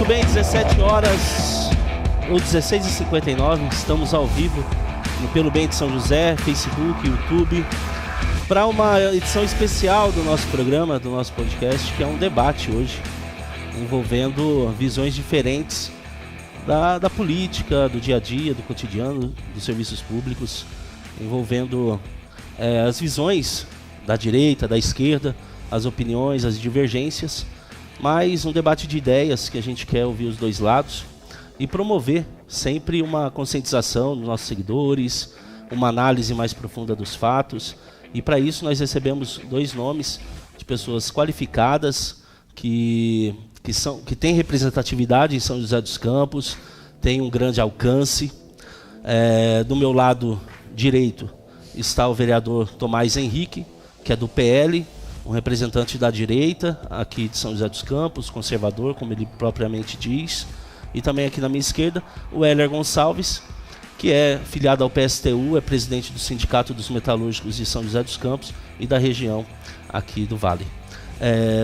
Muito bem, 17 horas ou 16h59, estamos ao vivo no Pelo Bem de São José, Facebook, YouTube, para uma edição especial do nosso programa, do nosso podcast, que é um debate hoje, envolvendo visões diferentes da política, do dia a dia, do cotidiano, dos serviços públicos, envolvendo as visões da direita, da esquerda, as opiniões, as divergências, mas um debate de ideias que a gente quer ouvir os dois lados e promover sempre uma conscientização dos nossos seguidores, uma análise mais profunda dos fatos. E para isso nós recebemos dois nomes de pessoas qualificadas que têm representatividade em São José dos Campos, têm um grande alcance. Do meu lado direito está o vereador Tomás Henrique, que é do PL, um representante da direita aqui de São José dos Campos, conservador, como ele propriamente diz. E também aqui na minha esquerda, o Heller Gonçalves, que é filiado ao PSTU, é presidente do Sindicato dos Metalúrgicos de São José dos Campos e da região aqui do Vale.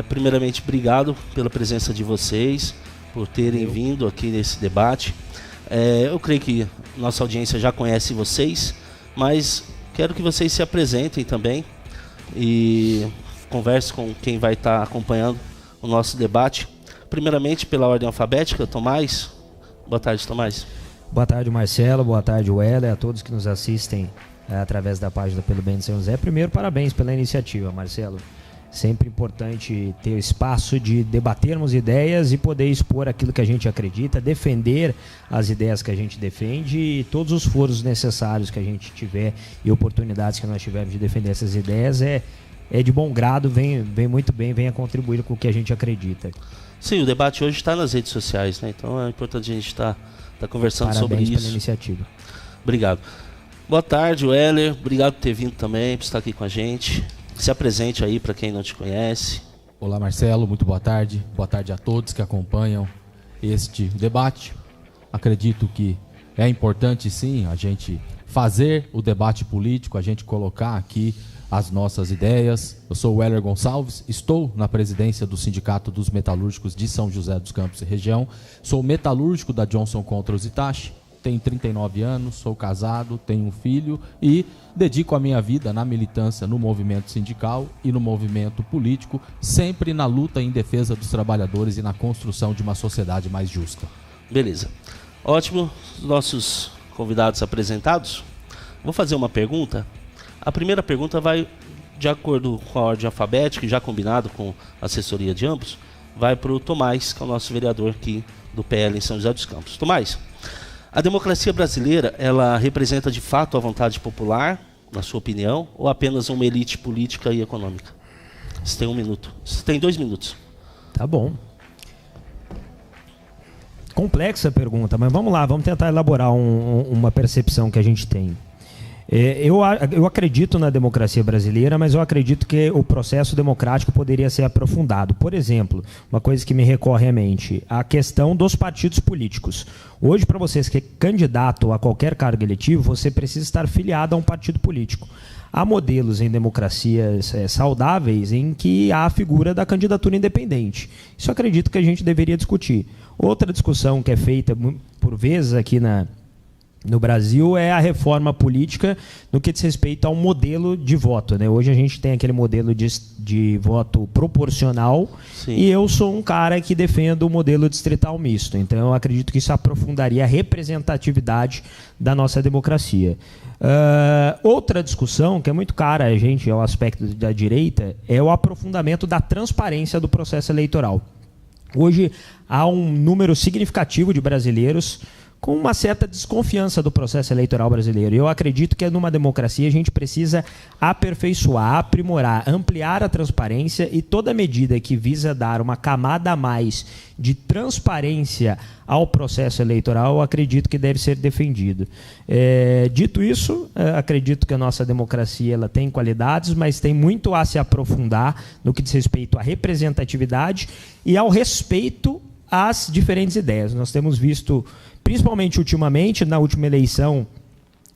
Primeiramente, obrigado pela presença de vocês, por terem vindo aqui nesse debate. Eu creio que nossa audiência já conhece vocês, mas quero que vocês se apresentem também e converse com quem vai estar acompanhando o nosso debate. Primeiramente, pela ordem alfabética, Tomás. Boa tarde, Tomás. Boa tarde, Marcelo. Boa tarde, Weller, a todos que nos assistem através da página Pelo Bem de São José. Primeiro, parabéns pela iniciativa, Marcelo. Sempre importante ter o espaço de debatermos ideias e poder expor aquilo que a gente acredita, defender as ideias que a gente defende e todos os foros necessários que a gente tiver e oportunidades que nós tivermos de defender essas ideias é de bom grado, vem muito bem, venha contribuir com o que a gente acredita. Sim, o debate hoje está nas redes sociais, né? Então é importante a gente estar conversando sobre isso. Parabéns pela iniciativa. Obrigado. Boa tarde, Weller. Obrigado por ter vindo também, por estar aqui com a gente. Se apresente aí para quem não te conhece. Olá, Marcelo. Muito boa tarde. Boa tarde a todos que acompanham este debate. Acredito que é importante, sim, a gente fazer o debate político, a gente colocar aqui as nossas ideias. Eu sou o Heller Gonçalves, estou na presidência do Sindicato dos Metalúrgicos de São José dos Campos e região. Sou metalúrgico da Johnson Controls Hitachi, tenho 39 anos, sou casado, tenho um filho e dedico a minha vida na militância no movimento sindical e no movimento político, sempre na luta em defesa dos trabalhadores e na construção de uma sociedade mais justa. Beleza. Ótimo, nossos convidados apresentados. Vou fazer uma pergunta. A primeira pergunta vai, de acordo com a ordem alfabética, já combinado com a assessoria de ambos, vai para o Tomás, que é o nosso vereador aqui do PL em São José dos Campos. Tomás, a democracia brasileira, ela representa de fato a vontade popular, na sua opinião, ou apenas uma elite política e econômica? Você tem 1 minuto. Você tem 2 minutos. Tá bom. Complexa a pergunta, mas vamos lá, vamos tentar elaborar uma percepção que a gente tem. Eu acredito na democracia brasileira, mas eu acredito que o processo democrático poderia ser aprofundado. Por exemplo, uma coisa que me recorre à mente, a questão dos partidos políticos. Hoje, para você ser candidato a qualquer cargo eletivo, você precisa estar filiado a um partido político. Há modelos em democracias saudáveis em que há a figura da candidatura independente. Isso eu acredito que a gente deveria discutir. Outra discussão que é feita por vezes aqui no Brasil é a reforma política no que diz respeito ao modelo de voto, né? Hoje a gente tem aquele modelo de voto proporcional. Sim. E eu sou um cara que defendo o modelo distrital misto. Então eu acredito que isso aprofundaria a representatividade da nossa democracia. Outra discussão que é muito cara a gente, ao aspecto da direita, é o aprofundamento da transparência do processo eleitoral. Hoje há um número significativo de brasileiros com uma certa desconfiança do processo eleitoral brasileiro. Eu acredito que numa democracia a gente precisa aperfeiçoar, aprimorar, ampliar a transparência e toda medida que visa dar uma camada a mais de transparência ao processo eleitoral, eu acredito que deve ser defendido. Dito isso, acredito que a nossa democracia ela tem qualidades, mas tem muito a se aprofundar no que diz respeito à representatividade e ao respeito às diferentes ideias. Nós temos visto, principalmente ultimamente, na última eleição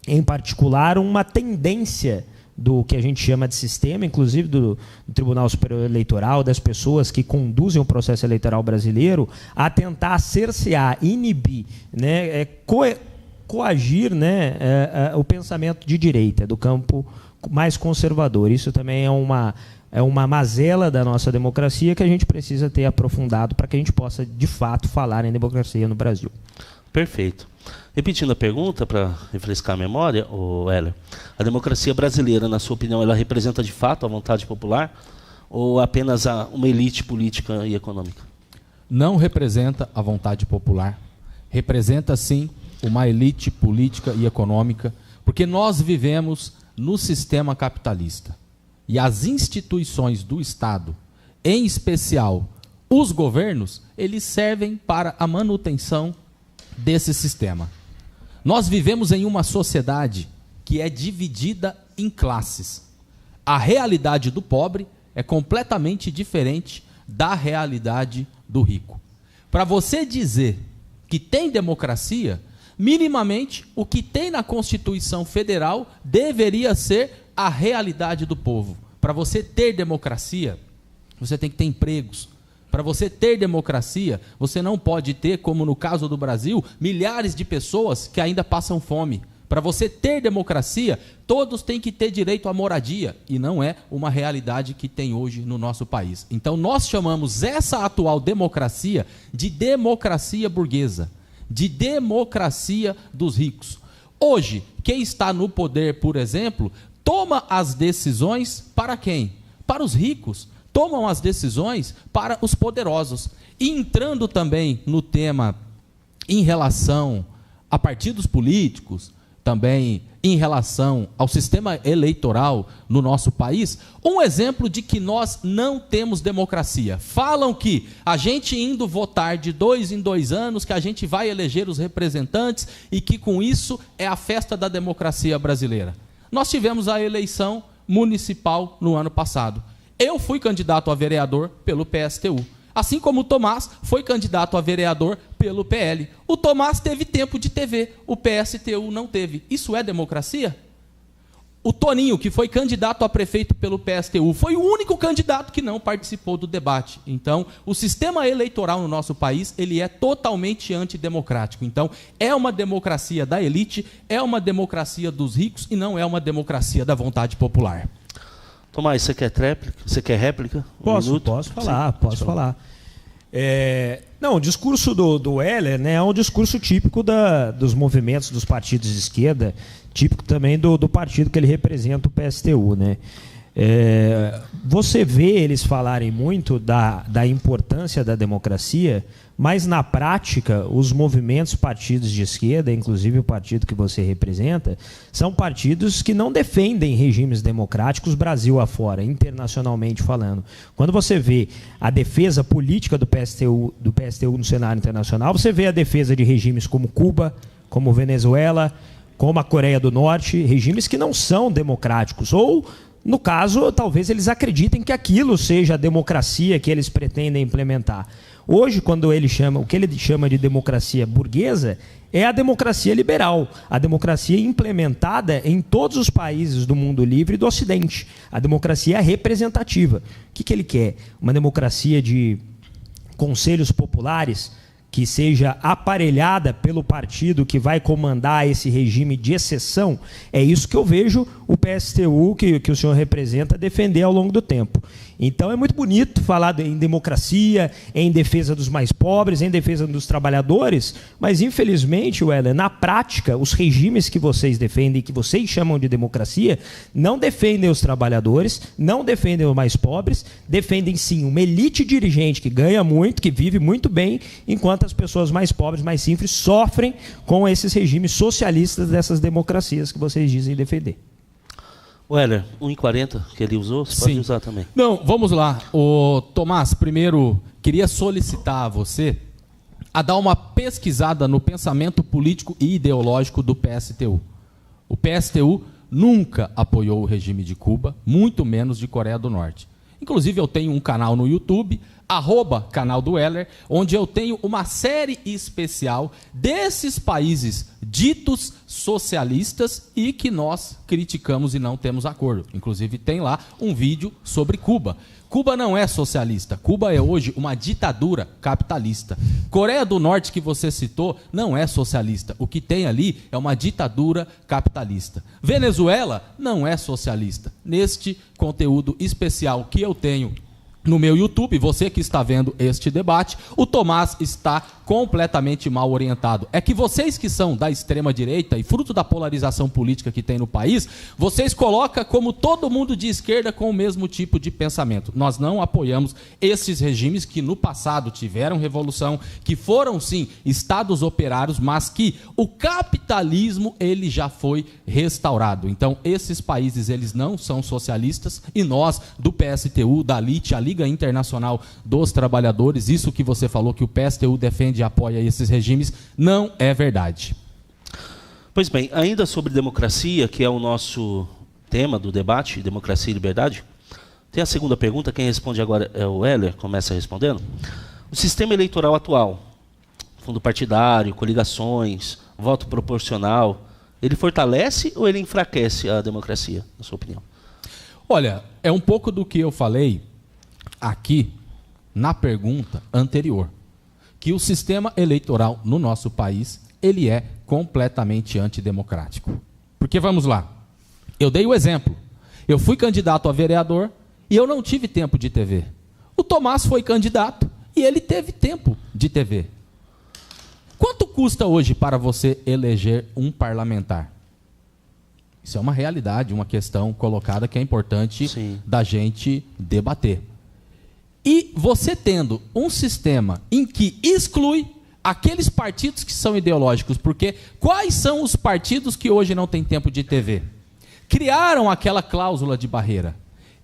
em particular, uma tendência do que a gente chama de sistema, inclusive do Tribunal Superior Eleitoral, das pessoas que conduzem o processo eleitoral brasileiro, a tentar cercear, inibir, né, coagir, né, o pensamento de direita, do campo mais conservador. Isso também é uma mazela da nossa democracia que a gente precisa ter aprofundado para que a gente possa, de fato, falar em democracia no Brasil. Perfeito. Repetindo a pergunta, para refrescar a memória, Heller, a democracia brasileira, na sua opinião, ela representa de fato a vontade popular ou apenas uma elite política e econômica? Não representa a vontade popular. Representa, sim, uma elite política e econômica, porque nós vivemos no sistema capitalista. E as instituições do Estado, em especial os governos, eles servem para a manutenção desse sistema. Nós vivemos em uma sociedade que é dividida em classes. A realidade do pobre é completamente diferente da realidade do rico. Para você dizer que tem democracia, minimamente o que tem na Constituição Federal deveria ser a realidade do povo. Para você ter democracia, você tem que ter empregos. Para você ter democracia, você não pode ter, como no caso do Brasil, milhares de pessoas que ainda passam fome. Para você ter democracia, todos têm que ter direito à moradia, e não é uma realidade que tem hoje no nosso país. Então nós chamamos essa atual democracia de democracia burguesa, de democracia dos ricos. Hoje, quem está no poder, por exemplo, toma as decisões para quem? Para os ricos. Tomam as decisões para os poderosos. E entrando também no tema em relação a partidos políticos, também em relação ao sistema eleitoral no nosso país, um exemplo de que nós não temos democracia. Falam que a gente indo votar de 2 em 2 anos, que a gente vai eleger os representantes e que com isso é a festa da democracia brasileira. Nós tivemos a eleição municipal no ano passado. Eu fui candidato a vereador pelo PSTU, assim como o Tomás foi candidato a vereador pelo PL. O Tomás teve tempo de TV, o PSTU não teve. Isso é democracia? O Toninho, que foi candidato a prefeito pelo PSTU, foi o único candidato que não participou do debate. Então, o sistema eleitoral no nosso país, ele é totalmente antidemocrático. Então, é uma democracia da elite, é uma democracia dos ricos e não é uma democracia da vontade popular. Tomás, você quer réplica? Você quer réplica? Posso falar. Não, o discurso do Heller, né, é um discurso típico dos movimentos dos partidos de esquerda, típico também do partido que ele representa, o PSTU, né? Você vê eles falarem muito da importância da democracia, mas na prática os movimentos, partidos de esquerda, inclusive o partido que você representa, são partidos que não defendem regimes democráticos Brasil afora, internacionalmente falando. Quando você vê a defesa política do PSTU no cenário internacional, você vê a defesa de regimes como Cuba, como Venezuela, como a Coreia do Norte, regimes que não são democráticos, ou no caso, talvez eles acreditem que aquilo seja a democracia que eles pretendem implementar. Hoje, quando o que ele chama de democracia burguesa, é a democracia liberal, a democracia implementada em todos os países do mundo livre e do Ocidente. A democracia representativa. O que ele quer? Uma democracia de conselhos populares, que seja aparelhada pelo partido que vai comandar esse regime de exceção. É isso que eu vejo o PSTU, que o senhor representa, defender ao longo do tempo. Então é muito bonito falar em democracia, em defesa dos mais pobres, em defesa dos trabalhadores, mas infelizmente, Heller, na prática, os regimes que vocês defendem, que vocês chamam de democracia, não defendem os trabalhadores, não defendem os mais pobres, defendem sim uma elite dirigente que ganha muito, que vive muito bem, enquanto as pessoas mais pobres, mais simples, sofrem com esses regimes socialistas dessas democracias que vocês dizem defender. Heller, 1,40 que ele usou, você pode usar também. Não, vamos lá. Tomás, primeiro, queria solicitar a você a dar uma pesquisada no pensamento político e ideológico do PSTU. O PSTU nunca apoiou o regime de Cuba, muito menos de Coreia do Norte. Inclusive, eu tenho um canal no YouTube @canal do Weller, onde eu tenho uma série especial desses países ditos socialistas e que nós criticamos e não temos acordo. Inclusive tem lá um vídeo sobre Cuba. Cuba não é socialista. Cuba é hoje uma ditadura capitalista. Coreia do Norte, que você citou, não é socialista. O que tem ali é uma ditadura capitalista. Venezuela não é socialista. Neste conteúdo especial que eu tenho no meu YouTube, você que está vendo este debate, o Tomás está completamente mal orientado. É que vocês que são da extrema-direita e fruto da polarização política que tem no país, vocês colocam como todo mundo de esquerda com o mesmo tipo de pensamento. Nós não apoiamos esses regimes que no passado tiveram revolução, que foram sim estados operários, mas que o capitalismo ele já foi restaurado. Então esses países eles não são socialistas e nós do PSTU, da LIT, a Liga Internacional dos Trabalhadores, isso que você falou que o PSTU defende e apoia esses regimes, não é verdade. Pois bem, ainda sobre democracia, que é o nosso tema do debate, democracia e liberdade, tem a segunda pergunta, quem responde agora é o Weller, começa respondendo. O sistema eleitoral atual, fundo partidário, coligações, voto proporcional, ele fortalece ou ele enfraquece a democracia, na sua opinião? Olha, é um pouco do que eu falei aqui na pergunta anterior, que o sistema eleitoral no nosso país, ele é completamente antidemocrático. Porque vamos lá, eu dei o exemplo, eu fui candidato a vereador e eu não tive tempo de TV. O Tomás foi candidato e ele teve tempo de TV. Quanto custa hoje para você eleger um parlamentar? Isso é uma realidade, uma questão colocada que é importante da gente debater. E você tendo um sistema em que exclui aqueles partidos que são ideológicos, porque quais são os partidos que hoje não têm tempo de TV? Criaram aquela cláusula de barreira.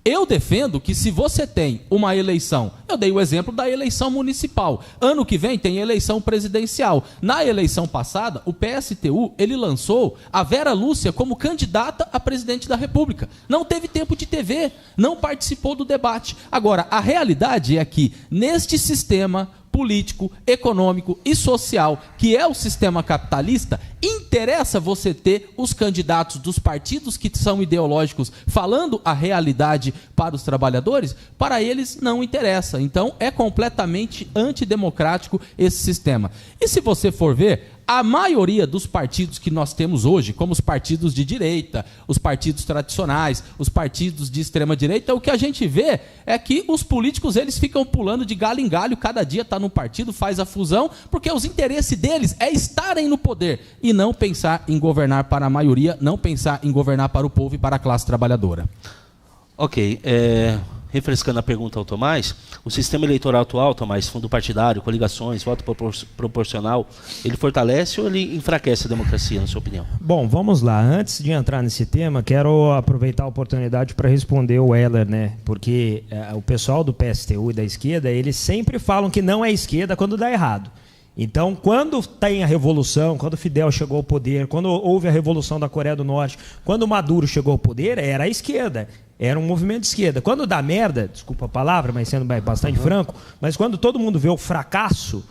Eu defendo que se você tem uma eleição, eu dei o exemplo da eleição municipal, ano que vem tem eleição presidencial. Na eleição passada, o PSTU, ele lançou a Vera Lúcia como candidata a presidente da República. Não teve tempo de TV, não participou do debate. Agora, a realidade é que neste sistema político, econômico e social, que é o sistema capitalista, interessa você ter os candidatos dos partidos que são ideológicos falando a realidade para os trabalhadores? Para eles não interessa. Então é completamente antidemocrático esse sistema. E se você for ver, a maioria dos partidos que nós temos hoje, como os partidos de direita, os partidos tradicionais, os partidos de extrema-direita, o que a gente vê é que os políticos eles ficam pulando de galho em galho, cada dia está no partido, faz a fusão, porque os interesses deles é estarem no poder e não pensar em governar para a maioria, não pensar em governar para o povo e para a classe trabalhadora. Ok, refrescando a pergunta ao Tomás, o sistema eleitoral atual, Tomás, fundo partidário, coligações, voto proporcional, ele fortalece ou ele enfraquece a democracia, na sua opinião? Bom, vamos lá. Antes de entrar nesse tema, quero aproveitar a oportunidade para responder o Weller, né? Porque o pessoal do PSTU e da esquerda, eles sempre falam que não é esquerda quando dá errado. Então, quando tem a revolução, quando Fidel chegou ao poder, quando houve a revolução da Coreia do Norte, quando Maduro chegou ao poder, era a esquerda. Era um movimento de esquerda. Quando dá merda, desculpa a palavra, mas sendo bastante franco, mas quando todo mundo vê o fracasso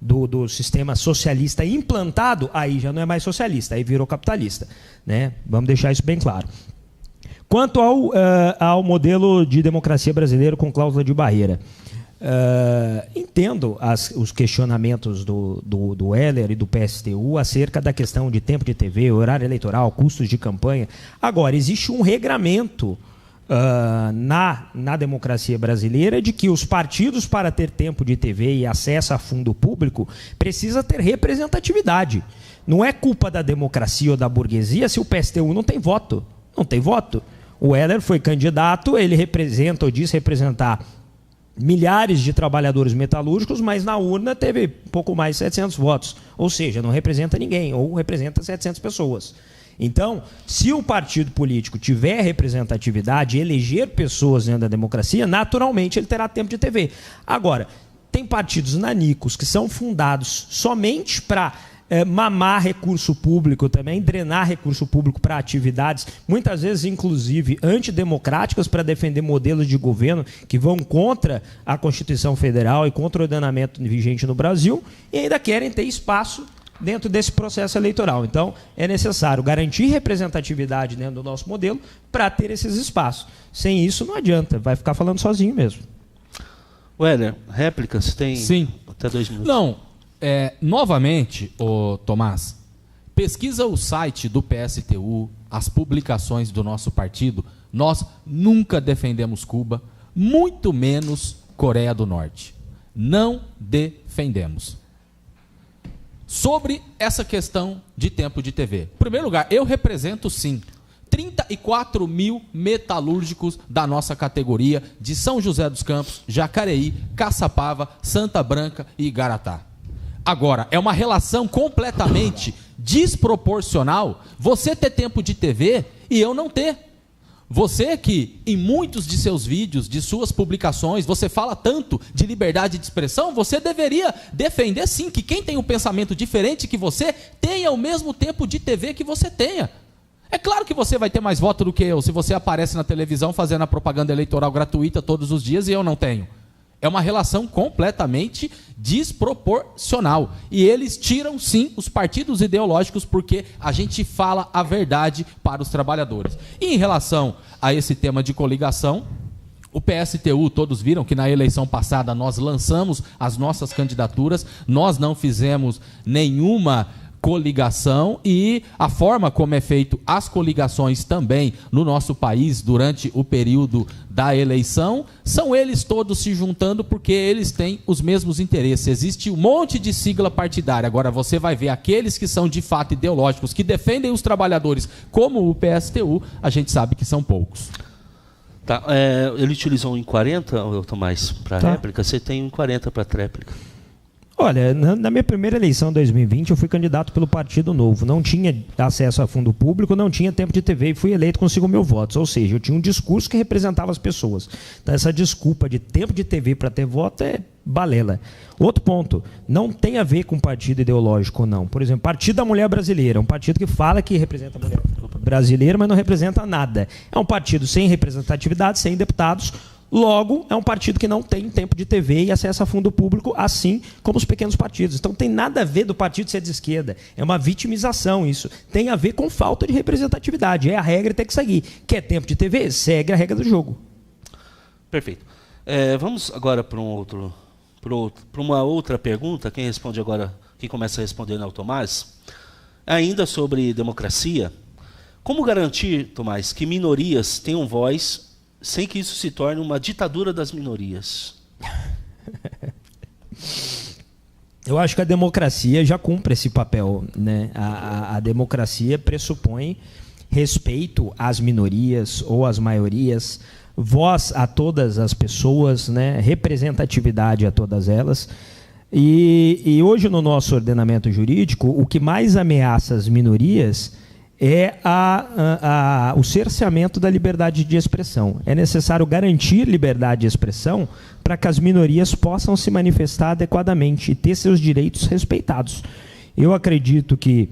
do sistema socialista implantado, aí já não é mais socialista, aí virou capitalista, né? Vamos deixar isso bem claro. Quanto ao modelo de democracia brasileiro com cláusula de barreira, entendo os questionamentos do Weller e do PSTU acerca da questão de tempo de TV, horário eleitoral, custos de campanha. Agora, existe um regramento na democracia brasileira de que os partidos, para ter tempo de TV e acesso a fundo público, precisa ter representatividade. Não é culpa da democracia ou da burguesia se o PSTU não tem voto. Não tem voto. O Weller foi candidato, ele representa ou diz representar milhares de trabalhadores metalúrgicos, mas na urna teve pouco mais de 700 votos. Ou seja, não representa ninguém, ou representa 700 pessoas. Então, se o partido político tiver representatividade, eleger pessoas dentro da democracia, naturalmente ele terá tempo de TV. Agora, tem partidos nanicos que são fundados somente para mamar recurso público também, drenar recurso público para atividades, muitas vezes, inclusive, antidemocráticas, para defender modelos de governo que vão contra a Constituição Federal e contra o ordenamento vigente no Brasil, e ainda querem ter espaço dentro desse processo eleitoral. Então, é necessário garantir representatividade dentro do nosso modelo para ter esses espaços. Sem isso, não adianta, vai ficar falando sozinho mesmo. Weller, réplicas? Tem Sim. Até 2 minutos. Não, novamente, Tomás, pesquisa o site do PSTU, as publicações do nosso partido. Nós nunca defendemos Cuba, muito menos Coreia do Norte. Não defendemos. Sobre essa questão de tempo de TV. Em primeiro lugar, eu represento, sim, 34 mil metalúrgicos da nossa categoria de São José dos Campos, Jacareí, Caçapava, Santa Branca e Igaratá. Agora, é uma relação completamente desproporcional você ter tempo de TV e eu não ter. Você que, em muitos de seus vídeos, de suas publicações, você fala tanto de liberdade de expressão, você deveria defender, sim, que quem tem um pensamento diferente que você tenha o mesmo tempo de TV que você tenha. É claro que você vai ter mais voto do que eu, se você aparece na televisão fazendo a propaganda eleitoral gratuita todos os dias e eu não tenho. É uma relação completamente desproporcional. E eles tiram, sim, os partidos ideológicos porque a gente fala a verdade para os trabalhadores. E em relação a esse tema de coligação, o PSTU, todos viram que na eleição passada nós lançamos as nossas candidaturas, nós não fizemos nenhuma coligação e a forma como é feito as coligações também no nosso país durante o período da eleição, são eles todos se juntando porque eles têm os mesmos interesses. Existe um monte de sigla partidária. Agora você vai ver aqueles que são de fato ideológicos, que defendem os trabalhadores, como o PSTU, a gente sabe que são poucos. Tá, ele utilizou um em 40, Tomás, para réplica, você tem um em 40 para tréplica. Olha, na minha primeira eleição em 2020, eu fui candidato pelo Partido Novo. Não tinha acesso a fundo público, não tinha tempo de TV e fui eleito com 5 mil votos. Ou seja, eu tinha um discurso que representava as pessoas. Então, essa desculpa de tempo de TV para ter voto é balela. Outro ponto, não tem a ver com partido ideológico ou não. Por exemplo, Partido da Mulher Brasileira, um partido que fala que representa a mulher brasileira, mas não representa nada. É um partido sem representatividade, sem deputados. Logo, é um partido que não tem tempo de TV e acesso a fundo público, assim como os pequenos partidos. Então, tem nada a ver do partido ser de esquerda. É uma vitimização isso. Tem a ver com falta de representatividade. É a regra e tem que seguir. Quer tempo de TV? Segue a regra do jogo. Perfeito. Vamos agora para uma outra pergunta. Quem responde agora, quem começa a responder é o Tomás. Ainda sobre democracia. Como garantir, Tomás, que minorias tenham voz sem que isso se torne uma ditadura das minorias? Eu acho que a democracia já cumpre esse papel, né? A democracia pressupõe respeito às minorias ou às maiorias, voz a todas as pessoas, né? Representatividade a todas elas. E hoje no nosso ordenamento jurídico, o que mais ameaça as minorias é o cerceamento da liberdade de expressão. É necessário garantir liberdade de expressão para que as minorias possam se manifestar adequadamente e ter seus direitos respeitados. Eu acredito que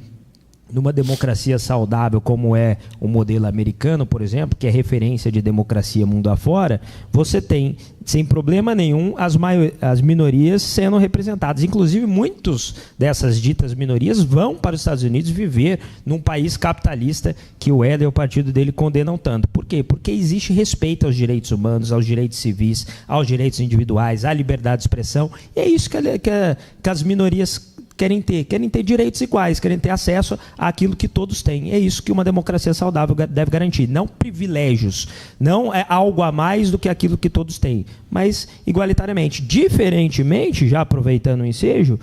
numa democracia saudável, como é o modelo americano, por exemplo, que é referência de democracia mundo afora, você tem, sem problema nenhum, as minorias sendo representadas. Inclusive, muitos dessas ditas minorias vão para os Estados Unidos viver num país capitalista que o Weller e o partido dele condenam tanto. Por quê? Porque existe respeito aos direitos humanos, aos direitos civis, aos direitos individuais, à liberdade de expressão. E é isso que as minorias querem ter direitos iguais, querem ter acesso àquilo que todos têm. É isso que uma democracia saudável deve garantir. Não privilégios, não é algo a mais do que aquilo que todos têm, mas igualitariamente. Diferentemente, já aproveitando o ensejo,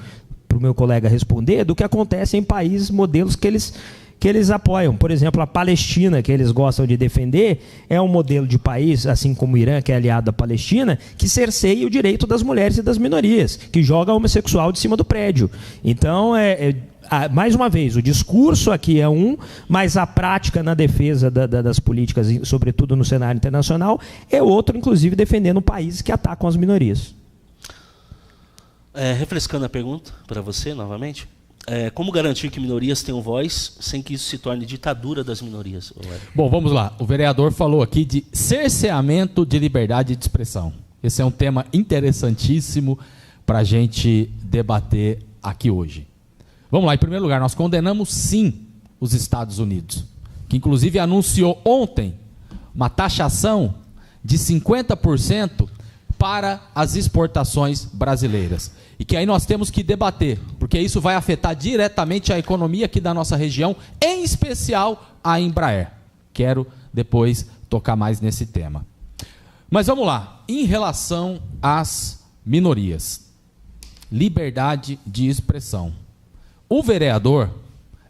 para o meu colega responder, do que acontece em países, modelos que eles apoiam. Por exemplo, a Palestina, que eles gostam de defender, é um modelo de país, assim como o Irã, que é aliado da Palestina, que cerceia o direito das mulheres e das minorias, que joga homossexual de cima do prédio. Então, mais uma vez, o discurso aqui é mas a prática na defesa das políticas, sobretudo no cenário internacional, é outro, inclusive defendendo países que atacam as minorias. Refrescando a pergunta para você, novamente. como garantir que minorias tenham voz sem que isso se torne ditadura das minorias? Bom, vamos lá. O vereador falou aqui de cerceamento de liberdade de expressão. Esse é um tema interessantíssimo para a gente debater aqui hoje. Vamos lá, em primeiro lugar, nós condenamos sim os Estados Unidos, que inclusive anunciou ontem uma taxação de 50% para as exportações brasileiras. E que aí nós temos que debater, porque isso vai afetar diretamente a economia aqui da nossa região, em especial a Embraer. Quero depois tocar mais nesse tema. Mas vamos lá, em relação às minorias, liberdade de expressão. O vereador,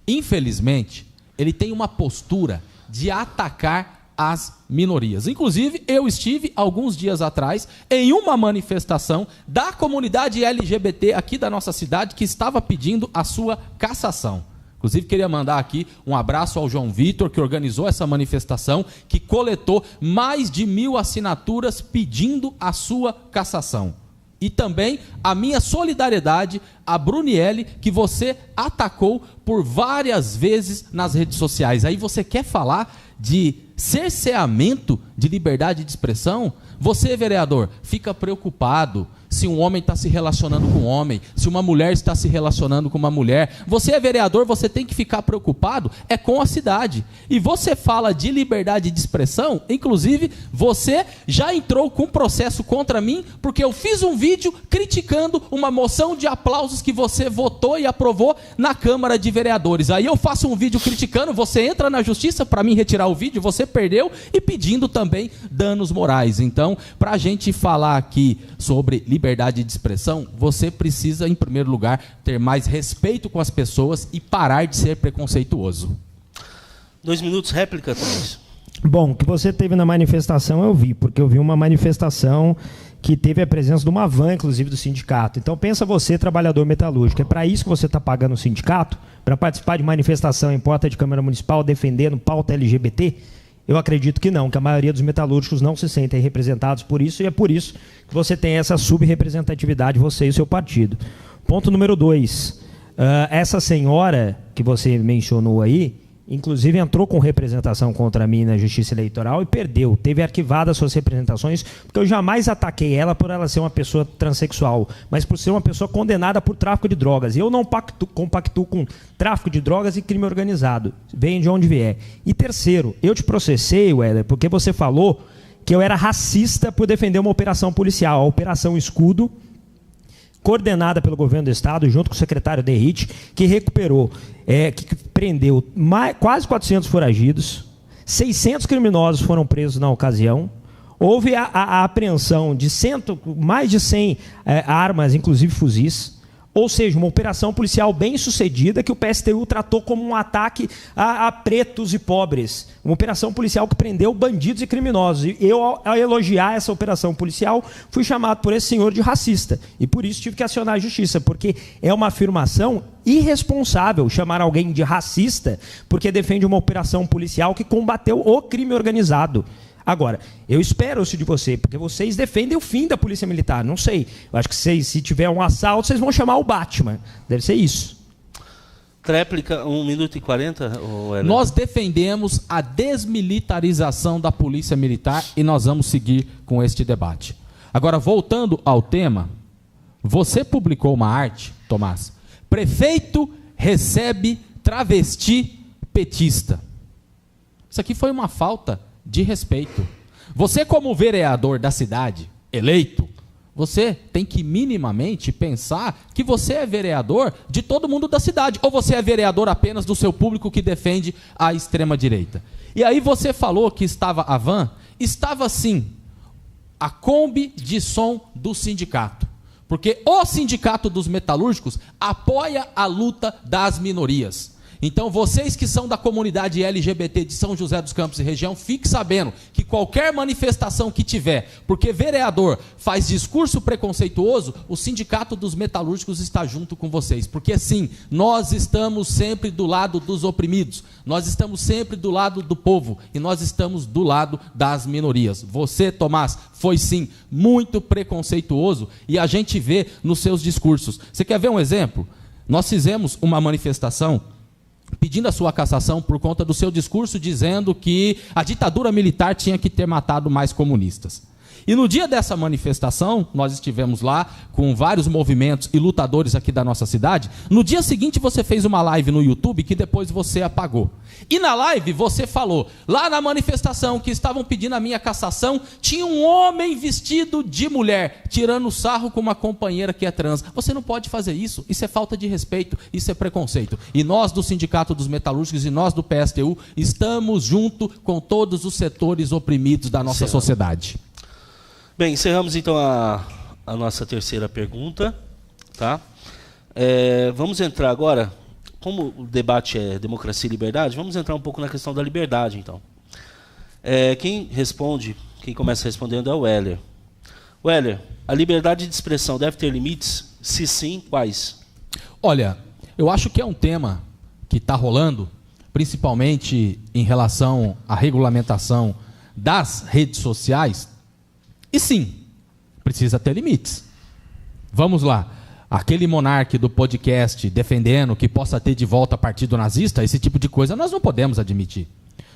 infelizmente, ele tem uma postura de atacar as minorias. Inclusive, eu estive alguns dias atrás em uma manifestação da comunidade LGBT aqui da nossa cidade que estava pedindo a sua cassação. Inclusive, queria mandar aqui um abraço ao João Vitor, que organizou essa manifestação, que coletou mais de 1.000 assinaturas pedindo a sua cassação. E também a minha solidariedade a Bruniele, que você atacou por várias vezes nas redes sociais. Aí você quer falar de cerceamento de liberdade de expressão? Você, vereador, fica preocupado se um homem está se relacionando com um homem, se uma mulher está se relacionando com uma mulher. Você é vereador, você tem que ficar preocupado com a cidade. E você fala de liberdade de expressão, inclusive você já entrou com processo contra mim, porque eu fiz um vídeo criticando uma moção de aplausos que você votou e aprovou na Câmara de Vereadores. Aí eu faço um vídeo criticando, você entra na justiça para mim retirar o vídeo, você perdeu, e pedindo também danos morais. Então, para a gente falar aqui sobre liberdade de expressão, você precisa, em primeiro lugar, ter mais respeito com as pessoas e parar de ser preconceituoso. 2 minutos, réplica, Thales. Bom, o que você teve na manifestação eu vi, porque eu vi uma manifestação que teve a presença de uma van, inclusive, do sindicato. Então, pensa você, trabalhador metalúrgico, é para isso que você está pagando o sindicato? Para participar de manifestação em porta de Câmara Municipal defendendo pauta LGBT? Eu acredito que não, que a maioria dos metalúrgicos não se sentem representados por isso, e é por isso que você tem essa subrepresentatividade, você e o seu partido. Ponto número 2. Essa senhora que você mencionou aí, inclusive entrou com representação contra mim na Justiça Eleitoral e perdeu. Teve arquivadas suas representações, porque eu jamais ataquei ela por ela ser uma pessoa transexual, mas por ser uma pessoa condenada por tráfico de drogas. E eu não compactuo com tráfico de drogas e crime organizado. Vem de onde vier. E terceiro, eu te processei, Weller, porque você falou que eu era racista por defender uma operação policial, a Operação Escudo, coordenada pelo governo do estado, junto com o secretário Derrite, que recuperou, que prendeu quase 400 foragidos, 600 criminosos foram presos na ocasião, houve a apreensão de mais de 100 armas, inclusive fuzis, ou seja, uma operação policial bem sucedida que o PSTU tratou como um ataque a pretos e pobres. Uma operação policial que prendeu bandidos e criminosos. E eu, ao elogiar essa operação policial, fui chamado por esse senhor de racista. E por isso tive que acionar a justiça, porque é uma afirmação irresponsável chamar alguém de racista porque defende uma operação policial que combateu o crime organizado. Agora, eu espero isso de você, porque vocês defendem o fim da polícia militar. Não sei. Eu acho que se tiver um assalto, vocês vão chamar o Batman. Deve ser isso. Tréplica, 1 minuto e 40. Nós defendemos a desmilitarização da polícia militar e nós vamos seguir com este debate. Agora, voltando ao tema, você publicou uma arte, Tomás. Prefeito recebe travesti petista. Isso aqui foi uma falta de respeito. Você, como vereador da cidade, eleito, você tem que minimamente pensar que você é vereador de todo mundo da cidade, ou você é vereador apenas do seu público que defende a extrema-direita. E aí você falou que estava a van, estava sim a Kombi de som do sindicato, porque o sindicato dos metalúrgicos apoia a luta das minorias. Então, vocês que são da comunidade LGBT de São José dos Campos e região, fique sabendo que qualquer manifestação que tiver, porque vereador faz discurso preconceituoso, o sindicato dos metalúrgicos está junto com vocês. Porque sim, nós estamos sempre do lado dos oprimidos, nós estamos sempre do lado do povo e nós estamos do lado das minorias. Você, Tomás, foi sim muito preconceituoso e a gente vê nos seus discursos. Você quer ver um exemplo? Nós fizemos uma manifestação pedindo a sua cassação por conta do seu discurso dizendo que a ditadura militar tinha que ter matado mais comunistas. E no dia dessa manifestação, nós estivemos lá com vários movimentos e lutadores aqui da nossa cidade. No dia seguinte você fez uma live no YouTube que depois você apagou. E na live você falou, lá na manifestação que estavam pedindo a minha cassação, tinha um homem vestido de mulher, tirando sarro com uma companheira que é trans. Você não pode fazer isso, isso é falta de respeito, isso é preconceito. E nós do Sindicato dos Metalúrgicos e nós do PSTU estamos junto com todos os setores oprimidos da nossa sociedade. Bem, encerramos então a nossa terceira pergunta, tá? Vamos entrar agora, como o debate é democracia e liberdade, vamos entrar um pouco na questão da liberdade, então. Quem começa respondendo é o Weller. Weller, a liberdade de expressão deve ter limites? Se sim, quais? Olha, eu acho que é um tema que está rolando, principalmente em relação à regulamentação das redes sociais. E sim, precisa ter limites. Vamos lá. Aquele monarca do podcast defendendo que possa ter de volta partido nazista, esse tipo de coisa nós não podemos admitir.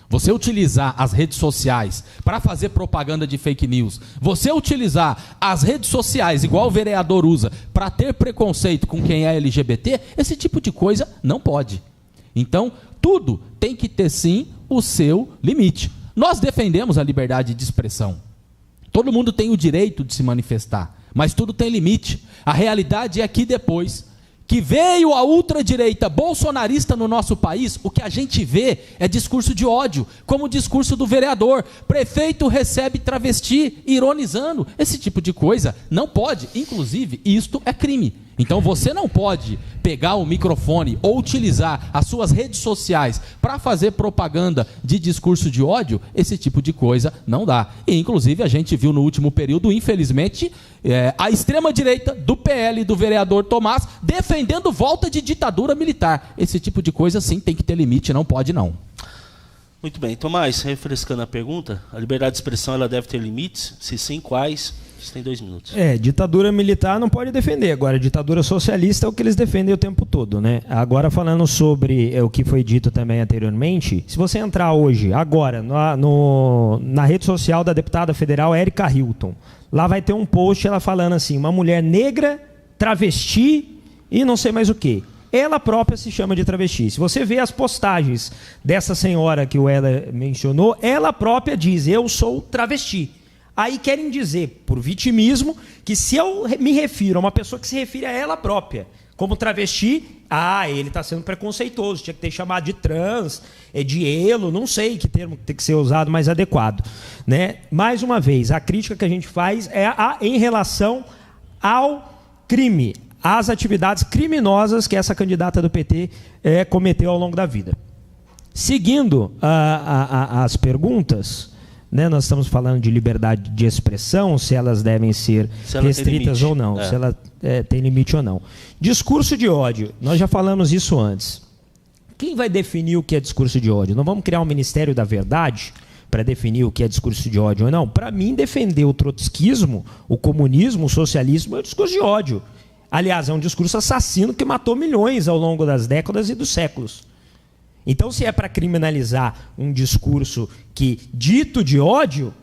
Você utilizar as redes sociais para fazer propaganda de fake news, você utilizar as redes sociais, igual o vereador usa, para ter preconceito com quem é LGBT, esse tipo de coisa não pode. Então, tudo tem que ter sim o seu limite. Nós defendemos a liberdade de expressão. Todo mundo tem o direito de se manifestar, mas tudo tem limite. A realidade é que depois que veio a ultradireita bolsonarista no nosso país, o que a gente vê é discurso de ódio, como o discurso do vereador. Prefeito recebe travesti, ironizando. Esse tipo de coisa não pode, inclusive, isto é crime. Então você não pode pegar o microfone ou utilizar as suas redes sociais para fazer propaganda de discurso de ódio. Esse tipo de coisa não dá. E inclusive a gente viu no último período, infelizmente, a extrema-direita do PL, do vereador Tomás, defendendo volta de ditadura militar. Esse tipo de coisa sim tem que ter limite, não pode não. Muito bem, Tomás, refrescando a pergunta, a liberdade de expressão ela deve ter limites? Se sim, quais? Você tem 2 minutos. Ditadura militar não pode defender. Agora, ditadura socialista é o que eles defendem o tempo todo, né? Agora, falando sobre o que foi dito também anteriormente, se você entrar hoje, agora, na rede social da deputada federal Érica Hilton, lá vai ter um post, ela falando assim, uma mulher negra, travesti e não sei mais o quê. Ela própria se chama de travesti. Se você vê as postagens dessa senhora que o Ela mencionou, ela própria diz, eu sou travesti. Aí querem dizer, por vitimismo, que se eu me refiro a uma pessoa que se refere a ela própria como travesti, ele está sendo preconceituoso, tinha que ter chamado de trans, de elo, não sei que termo tem que ser usado mais adequado, né? Mais uma vez, a crítica que a gente faz é em relação ao crime, às atividades criminosas que essa candidata do PT cometeu ao longo da vida. Seguindo as perguntas, né, nós estamos falando de liberdade de expressão, se elas devem ser restritas ou não, se ela tem limite ou não. Discurso de ódio, nós já falamos isso antes. Quem vai definir o que é discurso de ódio? Não vamos criar um Ministério da Verdade para definir o que é discurso de ódio ou não? Para mim, defender o trotskismo, o comunismo, o socialismo é um discurso de ódio. Aliás, é um discurso assassino que matou milhões ao longo das décadas e dos séculos. Então, se é para criminalizar um discurso dito de ódio,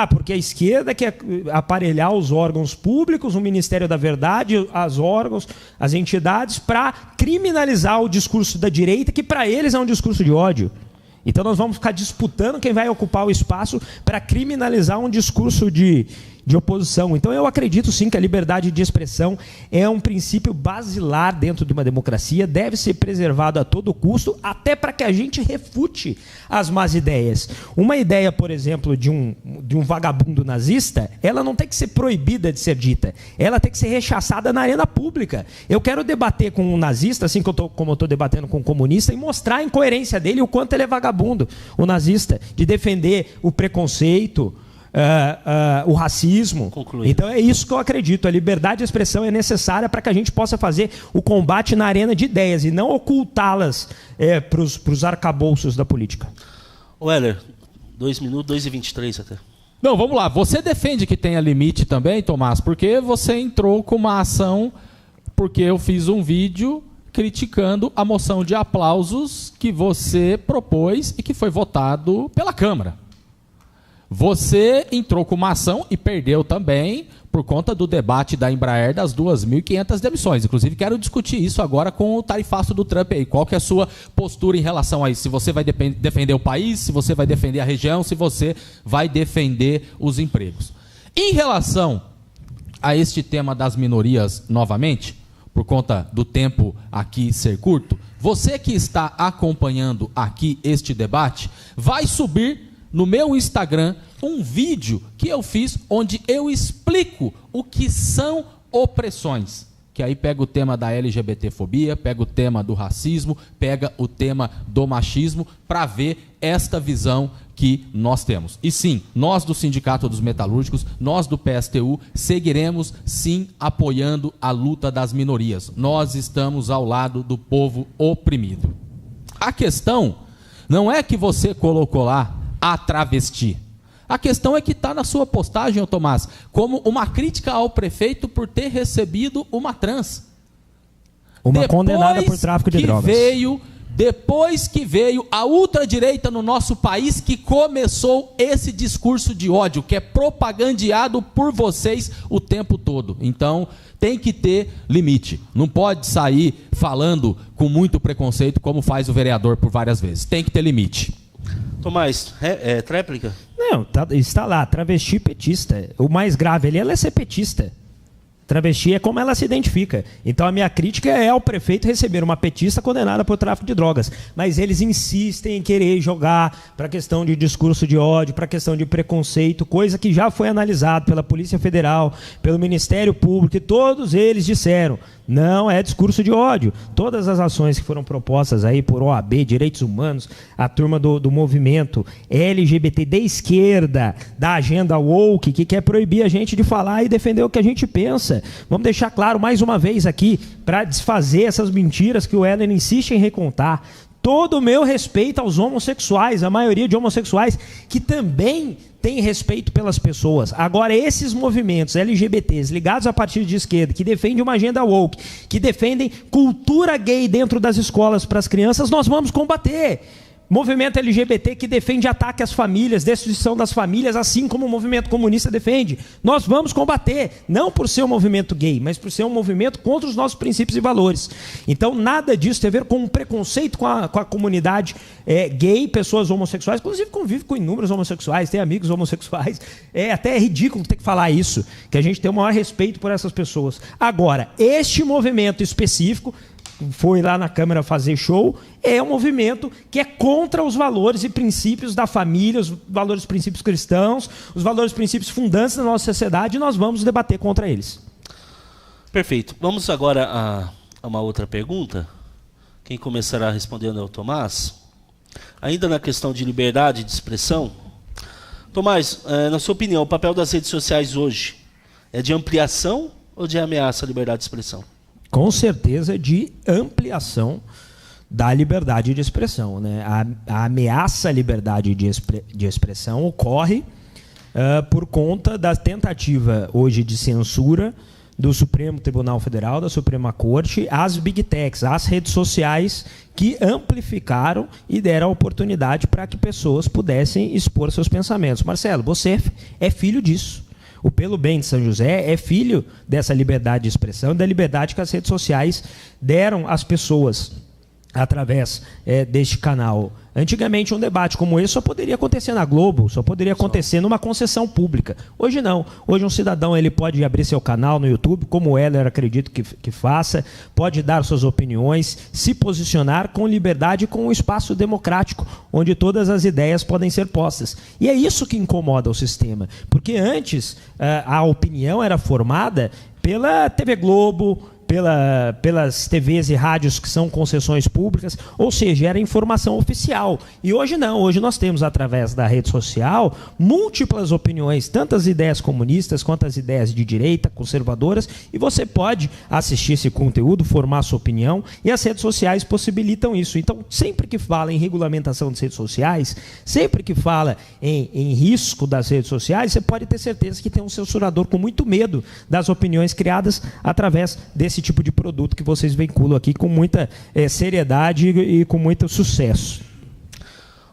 porque a esquerda quer aparelhar os órgãos públicos, o Ministério da Verdade, os órgãos, as entidades, para criminalizar o discurso da direita, que para eles é um discurso de ódio. Então, nós vamos ficar disputando quem vai ocupar o espaço para criminalizar um discurso de oposição. Então, eu acredito sim que a liberdade de expressão é um princípio basilar dentro de uma democracia, deve ser preservado a todo custo, até para que a gente refute as más ideias. Uma ideia, por exemplo, de um vagabundo nazista, ela não tem que ser proibida de ser dita, ela tem que ser rechaçada na arena pública. Eu quero debater com um nazista, assim como eu estou debatendo com um comunista, e mostrar a incoerência dele e o quanto ele é vagabundo, o nazista, de defender o preconceito, o racismo. Concluído. Então é isso que eu acredito. A liberdade de expressão é necessária para que a gente possa fazer o combate na arena de ideias e não ocultá-las para os arcabouços da política. Weller, 2 minutos, 2:23 até. Não, vamos lá. Você defende que tenha limite também, Tomás, porque você entrou com uma ação porque eu fiz um vídeo criticando a moção de aplausos que você propôs e que foi votado pela Câmara. Você entrou com uma ação e perdeu também por conta do debate da Embraer das 2.500 demissões. Inclusive, quero discutir isso agora com o tarifaço do Trump aí. Qual que é a sua postura em relação a isso? Se você vai defender o país, se você vai defender a região, se você vai defender os empregos. Em relação a este tema das minorias, novamente, por conta do tempo aqui ser curto, você que está acompanhando aqui este debate, vai subir no meu Instagram um vídeo que eu fiz onde eu explico o que são opressões. Que aí pega o tema da LGBTfobia, pega o tema do racismo, pega o tema do machismo, para ver esta visão que nós temos. E sim, nós do Sindicato dos Metalúrgicos, nós do PSTU, seguiremos sim apoiando a luta das minorias. Nós estamos ao lado do povo oprimido. A questão não é que você colocou lá a travesti. A questão é que está na sua postagem, ô Tomás, como uma crítica ao prefeito por ter recebido uma trans. Uma condenada por tráfico de drogas. Depois que veio a ultradireita no nosso país, que começou esse discurso de ódio, que é propagandeado por vocês o tempo todo. Então, tem que ter limite. Não pode sair falando com muito preconceito, como faz o vereador por várias vezes. Tem que ter limite. Tomás, tréplica? Não, está lá, travesti petista. O mais grave ali, ela é ser petista. Travesti é como ela se identifica. Então a minha crítica é ao prefeito receber uma petista condenada por tráfico de drogas. Mas eles insistem em querer jogar para a questão de discurso de ódio, para a questão de preconceito, coisa que já foi analisado pela Polícia Federal, pelo Ministério Público, e todos eles disseram, não é discurso de ódio. Todas as ações que foram propostas aí por OAB, Direitos Humanos, a turma do movimento LGBT de esquerda, da agenda woke, que quer proibir a gente de falar e defender o que a gente pensa. Vamos deixar claro mais uma vez aqui, para desfazer essas mentiras que o Heller insiste em recontar. Todo o meu respeito aos homossexuais, a maioria de homossexuais que também tem respeito pelas pessoas. Agora, esses movimentos LGBTs ligados a partidos de esquerda, que defendem uma agenda woke, que defendem cultura gay dentro das escolas para as crianças, nós vamos combater. Movimento LGBT que defende ataque às famílias, destruição das famílias, assim como o movimento comunista defende. Nós vamos combater, não por ser um movimento gay, mas por ser um movimento contra os nossos princípios e valores. Então, nada disso tem a ver com um preconceito com a comunidade gay, pessoas homossexuais. Inclusive, convive com inúmeros homossexuais, tem amigos homossexuais. É até ridículo ter que falar isso, que a gente tem o maior respeito por essas pessoas. Agora, este movimento específico, foi lá na Câmara fazer show, é um movimento que é contra os valores e princípios da família, os valores e princípios cristãos, os valores e princípios fundantes da nossa sociedade, e nós vamos debater contra eles. Perfeito. Vamos agora a uma outra pergunta. Quem começará respondendo é o Tomás. Ainda na questão de liberdade de expressão. Tomás, na sua opinião, o papel das redes sociais hoje é de ampliação ou de ameaça à liberdade de expressão? Com certeza de ampliação da liberdade de expressão, né? A ameaça à liberdade de expressão ocorre por conta da tentativa hoje de censura do Supremo Tribunal Federal, da Suprema Corte, às big techs, às redes sociais, que amplificaram e deram a oportunidade para que pessoas pudessem expor seus pensamentos. Marcelo, você é filho disso. O Pelo Bem de São José é filho dessa liberdade de expressão, da liberdade que as redes sociais deram às pessoas através deste canal. Antigamente, um debate como esse só poderia acontecer na Globo, só poderia acontecer numa concessão pública. Hoje não. Hoje um cidadão ele pode abrir seu canal no YouTube, como o Heller acredito que faça, pode dar suas opiniões, se posicionar com liberdade e com um espaço democrático, onde todas as ideias podem ser postas. E é isso que incomoda o sistema, porque antes a opinião era formada pela TV Globo, pelas TVs e rádios que são concessões públicas, ou seja, era informação oficial. E hoje não, hoje nós temos, através da rede social, múltiplas opiniões, tanto as ideias comunistas quanto as ideias de direita, conservadoras, e você pode assistir esse conteúdo, formar sua opinião, e as redes sociais possibilitam isso. Então, sempre que fala em regulamentação das redes sociais, sempre que fala em risco das redes sociais, você pode ter certeza que tem um censurador com muito medo das opiniões criadas através desse esse tipo de produto que vocês vinculam aqui com muita seriedade e com muito sucesso.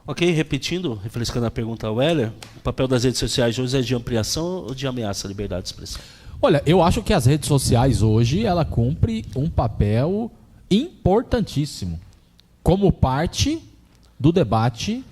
Ok, repetindo, refrescando a pergunta ao Weller, o papel das redes sociais hoje é de ampliação ou de ameaça à liberdade de expressão? Olha, eu acho que as redes sociais hoje, ela cumpre um papel importantíssimo como parte do debate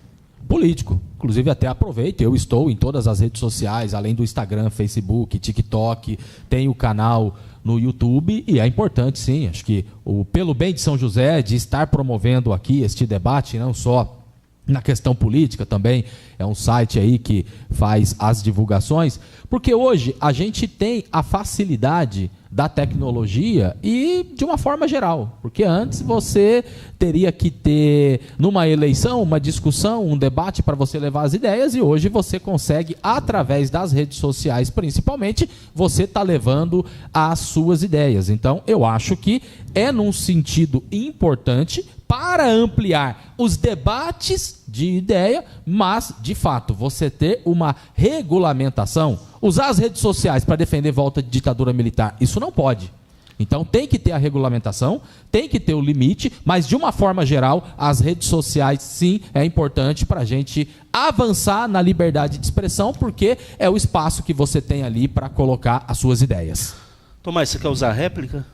político. Inclusive, até aproveito, eu estou em todas as redes sociais, além do Instagram, Facebook, TikTok, tenho o canal no YouTube, e é importante, sim, acho que pelo bem de São José, de estar promovendo aqui este debate, não só na questão política, também é um site aí que faz as divulgações, porque hoje a gente tem a facilidade da tecnologia e de uma forma geral, porque antes você teria que ter numa eleição uma discussão, um debate para você levar as ideias, e hoje você consegue, através das redes sociais principalmente, você está levando as suas ideias. Então eu acho que é num sentido importante para ampliar os debates de ideia, mas, de fato, você ter uma regulamentação, usar as redes sociais para defender volta de ditadura militar, isso não pode. Então tem que ter a regulamentação, tem que ter o limite, mas de uma forma geral, as redes sociais sim é importante para a gente avançar na liberdade de expressão, porque é o espaço que você tem ali para colocar as suas ideias. Tomás, você quer usar a réplica?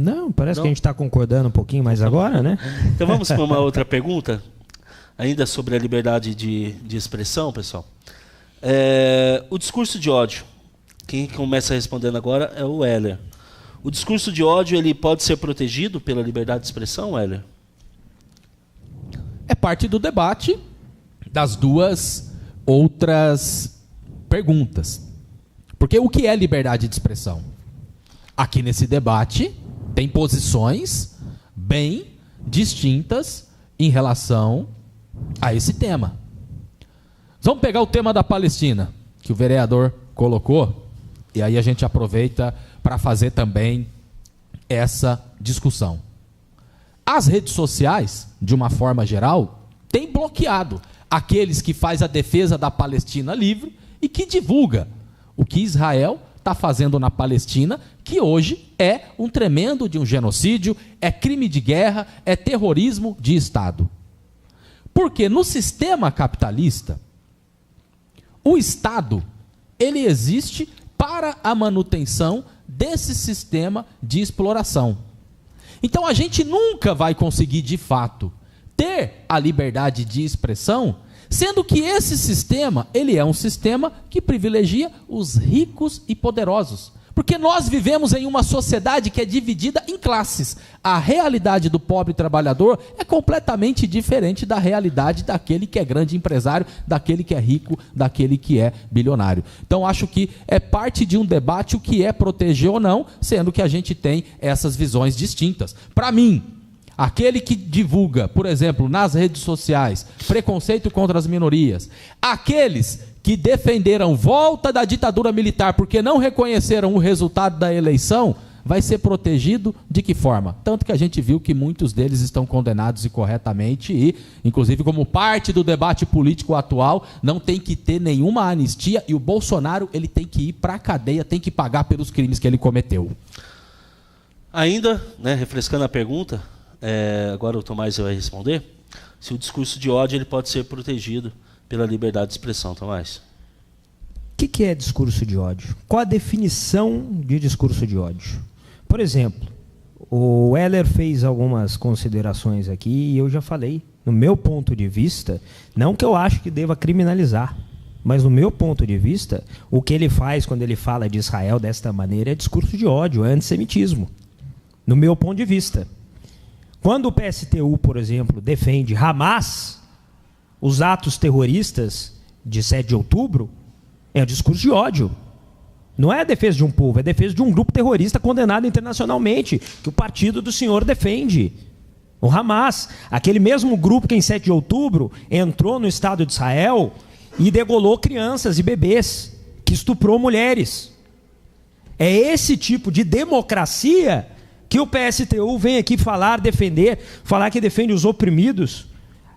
Não, parece que a gente está concordando um pouquinho mais agora, né? Então vamos para uma outra pergunta, ainda sobre a liberdade de expressão, pessoal. O discurso de ódio. Quem começa respondendo agora é o Weller. O discurso de ódio, ele pode ser protegido pela liberdade de expressão, Weller? É parte do debate das duas outras perguntas. Porque o que é liberdade de expressão? Aqui nesse debate tem posições bem distintas em relação a esse tema. Vamos pegar o tema da Palestina, que o vereador colocou, e aí a gente aproveita para fazer também essa discussão. As redes sociais, de uma forma geral, têm bloqueado aqueles que fazem a defesa da Palestina livre e que divulga o que Israel está fazendo na Palestina, que hoje é um tremendo de um genocídio, é crime de guerra, é terrorismo de Estado. Porque no sistema capitalista, o Estado, ele existe para a manutenção desse sistema de exploração. Então a gente nunca vai conseguir, de fato, ter a liberdade de expressão, sendo que esse sistema, ele é um sistema que privilegia os ricos e poderosos. Porque nós vivemos em uma sociedade que é dividida em classes. A realidade do pobre trabalhador é completamente diferente da realidade daquele que é grande empresário, daquele que é rico, daquele que é bilionário. Então acho que é parte de um debate o que é proteger ou não, sendo que a gente tem essas visões distintas. Para mim, aquele que divulga, por exemplo, nas redes sociais, preconceito contra as minorias, aqueles que defenderam volta da ditadura militar porque não reconheceram o resultado da eleição, vai ser protegido de que forma? Tanto que a gente viu que muitos deles estão condenados e corretamente e, inclusive, como parte do debate político atual, não tem que ter nenhuma anistia e o Bolsonaro ele tem que ir para a cadeia, tem que pagar pelos crimes que ele cometeu. Ainda, refrescando a pergunta, agora o Tomás vai responder, se o discurso de ódio ele pode ser protegido pela liberdade de expressão, Tomás. O que é discurso de ódio? Qual a definição de discurso de ódio? Por exemplo, o Weller fez algumas considerações aqui e eu já falei, no meu ponto de vista, não que eu acho que deva criminalizar, mas no meu ponto de vista, o que ele faz quando ele fala de Israel desta maneira é discurso de ódio, é antissemitismo. No meu ponto de vista. Quando o PSTU, por exemplo, defende Hamas, os atos terroristas de 7 de outubro, é um discurso de ódio. Não é a defesa de um povo, é a defesa de um grupo terrorista condenado internacionalmente, que o partido do senhor defende. O Hamas, aquele mesmo grupo que em 7 de outubro entrou no Estado de Israel e degolou crianças e bebês, que estuprou mulheres. É esse tipo de democracia que o PSTU vem aqui falar, defender, falar que defende os oprimidos.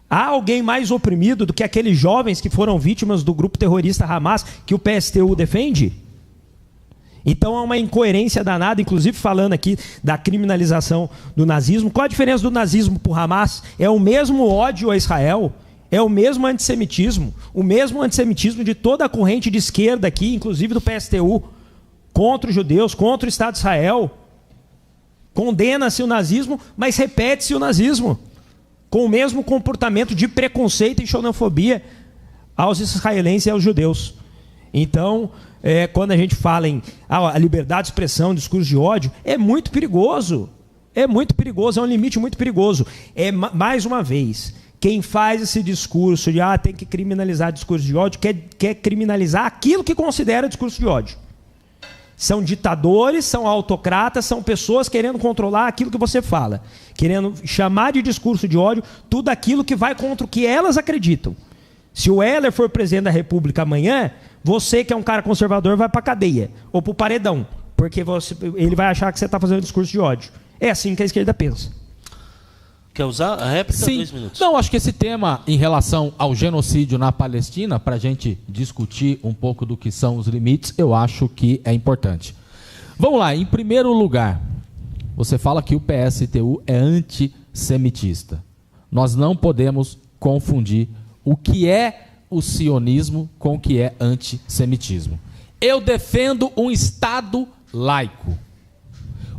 Há alguém mais oprimido do que aqueles jovens que foram vítimas do grupo terrorista Hamas que o PSTU defende? Então há uma incoerência danada, inclusive falando aqui da criminalização do nazismo. Qual a diferença do nazismo para o Hamas? É o mesmo ódio a Israel, é o mesmo antissemitismo de toda a corrente de esquerda aqui, inclusive do PSTU, contra os judeus, contra o Estado de Israel. Condena-se o nazismo, mas repete-se o nazismo, com o mesmo comportamento de preconceito e xenofobia aos israelenses e aos judeus. Então, quando a gente fala em a liberdade de expressão, discurso de ódio, é muito perigoso. É muito perigoso, é um limite muito perigoso. Mais uma vez, quem faz esse discurso de tem que criminalizar discurso de ódio, quer criminalizar aquilo que considera discurso de ódio. São ditadores, são autocratas, são pessoas querendo controlar aquilo que você fala, querendo chamar de discurso de ódio tudo aquilo que vai contra o que elas acreditam. Se o Heller for presidente da República amanhã, você que é um cara conservador vai para a cadeia ou para o paredão, porque ele vai achar que você está fazendo discurso de ódio. É assim que a esquerda pensa. Quer usar a réplica? Sim. 2 minutos. Não, acho que esse tema em relação ao genocídio na Palestina, para a gente discutir um pouco do que são os limites, eu acho que é importante. Vamos lá, em primeiro lugar, você fala que o PSTU é antissemitista. Nós não podemos confundir o que é o sionismo com o que é antissemitismo. Eu defendo um Estado laico.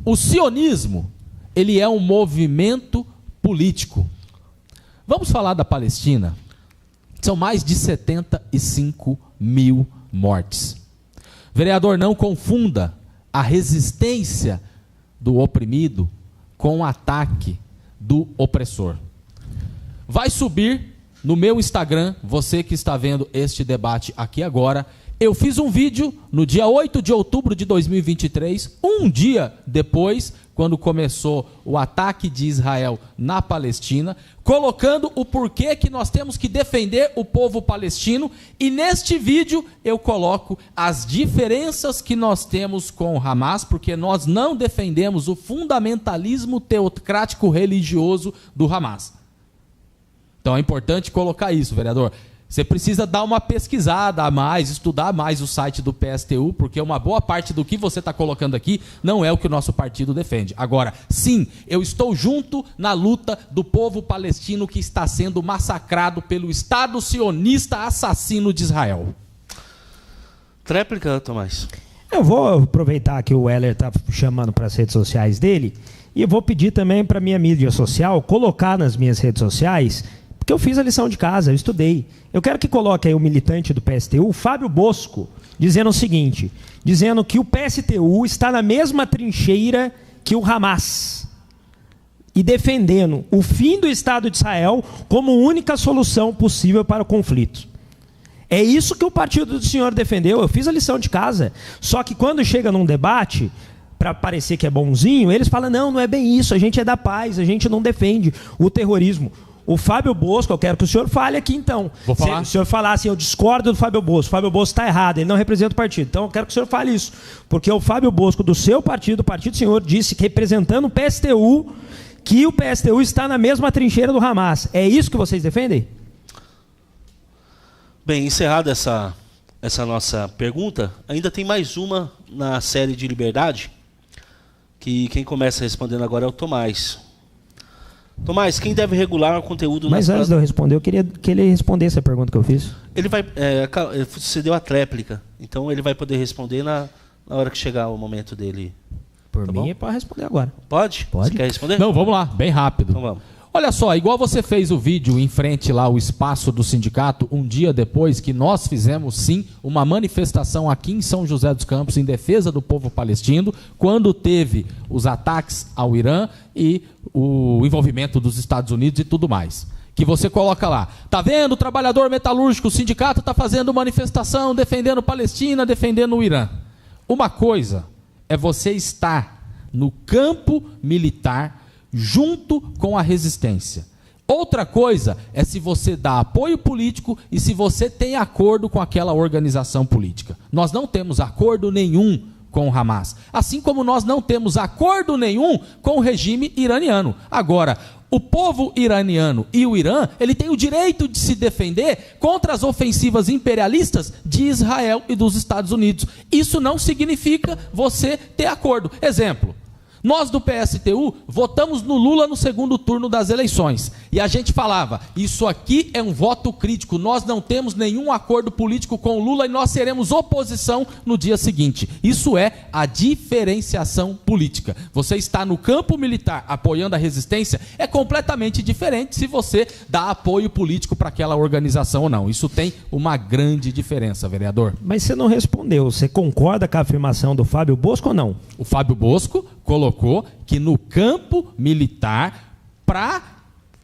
O sionismo, ele é um movimento político. Vamos falar da Palestina. São mais de 75 mil mortes. Vereador, não confunda a resistência do oprimido com o ataque do opressor. Vai subir no meu Instagram, você que está vendo este debate aqui agora, eu fiz um vídeo no dia 8 de outubro de 2023, um dia depois, quando começou o ataque de Israel na Palestina, colocando o porquê que nós temos que defender o povo palestino, e neste vídeo eu coloco as diferenças que nós temos com o Hamas, porque nós não defendemos o fundamentalismo teocrático religioso do Hamas. Então é importante colocar isso, vereador. Você precisa dar uma pesquisada a mais, estudar mais o site do PSTU, porque uma boa parte do que você está colocando aqui não é o que o nosso partido defende. Agora, sim, eu estou junto na luta do povo palestino que está sendo massacrado pelo Estado sionista assassino de Israel. Tréplica, Tomás. Eu vou aproveitar que o Heller está chamando para as redes sociais dele, e eu vou pedir também para a minha mídia social colocar nas minhas redes sociais, porque eu fiz a lição de casa, eu estudei. Eu quero que coloque aí o militante do PSTU, o Fábio Bosco, dizendo o seguinte, dizendo que o PSTU está na mesma trincheira que o Hamas e defendendo o fim do Estado de Israel como única solução possível para o conflito. É isso que o partido do senhor defendeu, eu fiz a lição de casa. Só que quando chega num debate, para parecer que é bonzinho, eles falam, não é bem isso, a gente é da paz, a gente não defende o terrorismo. O Fábio Bosco, eu quero que o senhor fale aqui então. Vou falar? Se o senhor falar assim, eu discordo do Fábio Bosco. O Fábio Bosco está errado, ele não representa o partido. Então eu quero que o senhor fale isso. Porque o Fábio Bosco do seu partido, o partido do senhor, disse que representando o PSTU, que o PSTU está na mesma trincheira do Hamas. É isso que vocês defendem? Bem, encerrada essa nossa pergunta, ainda tem mais uma na série de liberdade, que quem começa respondendo agora é o Tomás. Tomás, quem deve regular o conteúdo... Mas antes de eu responder, eu queria que ele respondesse a pergunta que eu fiz. Ele vai... você deu a tréplica, então ele vai poder responder na hora que chegar o momento dele. Por Tá mim, bom? é para responder agora. Pode? Pode. Você quer responder? Não, vamos lá, bem rápido. Então vamos. Olha só, igual você fez o vídeo em frente lá ao espaço do sindicato, um dia depois que nós fizemos sim uma manifestação aqui em São José dos Campos em defesa do povo palestino, quando teve os ataques ao Irã e o envolvimento dos Estados Unidos e tudo mais. Que você coloca lá, tá vendo o trabalhador metalúrgico, o sindicato está fazendo manifestação defendendo Palestina, defendendo o Irã. Uma coisa é você estar no campo militar junto com a resistência. Outra coisa é se você dá apoio político e se você tem acordo com aquela organização política. Nós não temos acordo nenhum com o Hamas, assim como nós não temos acordo nenhum com o regime iraniano. Agora, O povo iraniano e o Irã, ele tem o direito de se defender contra as ofensivas imperialistas de Israel e dos Estados Unidos. Isso não significa você ter acordo. Exemplo. Nós do PSTU votamos no Lula no segundo turno das eleições. E a gente falava, isso aqui é um voto crítico, nós não temos nenhum acordo político com o Lula e nós seremos oposição no dia seguinte. Isso é a diferenciação política. Você está no campo militar apoiando a resistência, é completamente diferente se você dá apoio político para aquela organização ou não. Isso tem uma grande diferença, vereador. Mas você não respondeu, você concorda com a afirmação do Fábio Bosco ou não? O Fábio Bosco colocou que no campo militar, para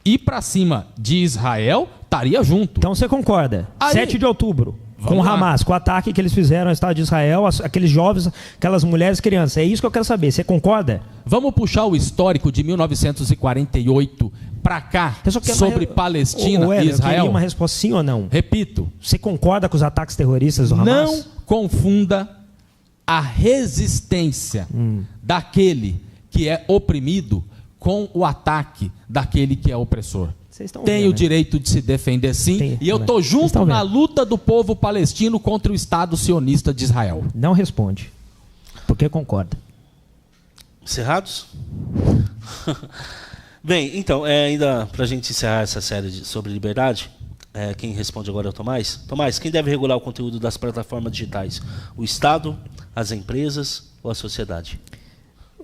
ir para cima de Israel, estaria junto. Então você concorda? Aí, 7 de outubro, com o lá. Hamas, com o ataque que eles fizeram ao Estado de Israel, aqueles jovens, aquelas mulheres e crianças. É isso que eu quero saber. Você concorda? Vamos puxar o histórico de 1948 para cá, sobre Palestina e Israel? Eu queria uma resposta sim ou não. Repito. Você concorda com os ataques terroristas do Hamas? Não confunda a resistência daquele que é oprimido com o ataque daquele que é opressor. Tem o direito de se defender sim, e eu estou junto na luta do povo palestino contra o Estado sionista de Israel. Não responde, porque concorda. Encerrados? Bem, então, ainda para a gente encerrar essa série sobre liberdade, quem responde agora é o Tomás. Tomás, quem deve regular o conteúdo das plataformas digitais? O Estado, as empresas ou a sociedade?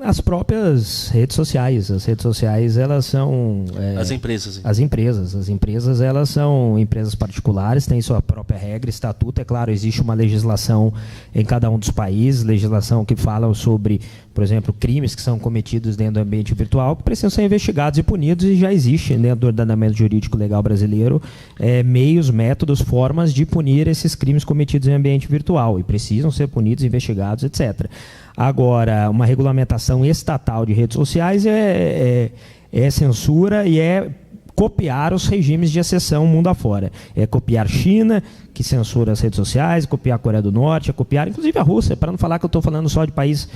As próprias redes sociais. As redes sociais, elas são... as empresas. As empresas, elas são empresas particulares, têm sua própria regra, estatuto. É claro, existe uma legislação em cada um dos países, legislação que fala sobre, por exemplo, crimes que são cometidos dentro do ambiente virtual, que precisam ser investigados e punidos, e já existe dentro do ordenamento jurídico legal brasileiro meios, métodos, formas de punir esses crimes cometidos em ambiente virtual, e precisam ser punidos, investigados, etc. Agora, uma regulamentação estatal de redes sociais é censura e é copiar os regimes de exceção mundo afora. É copiar China, que censura as redes sociais, copiar a Coreia do Norte, é copiar inclusive a Rússia, para não falar que eu estou falando só de países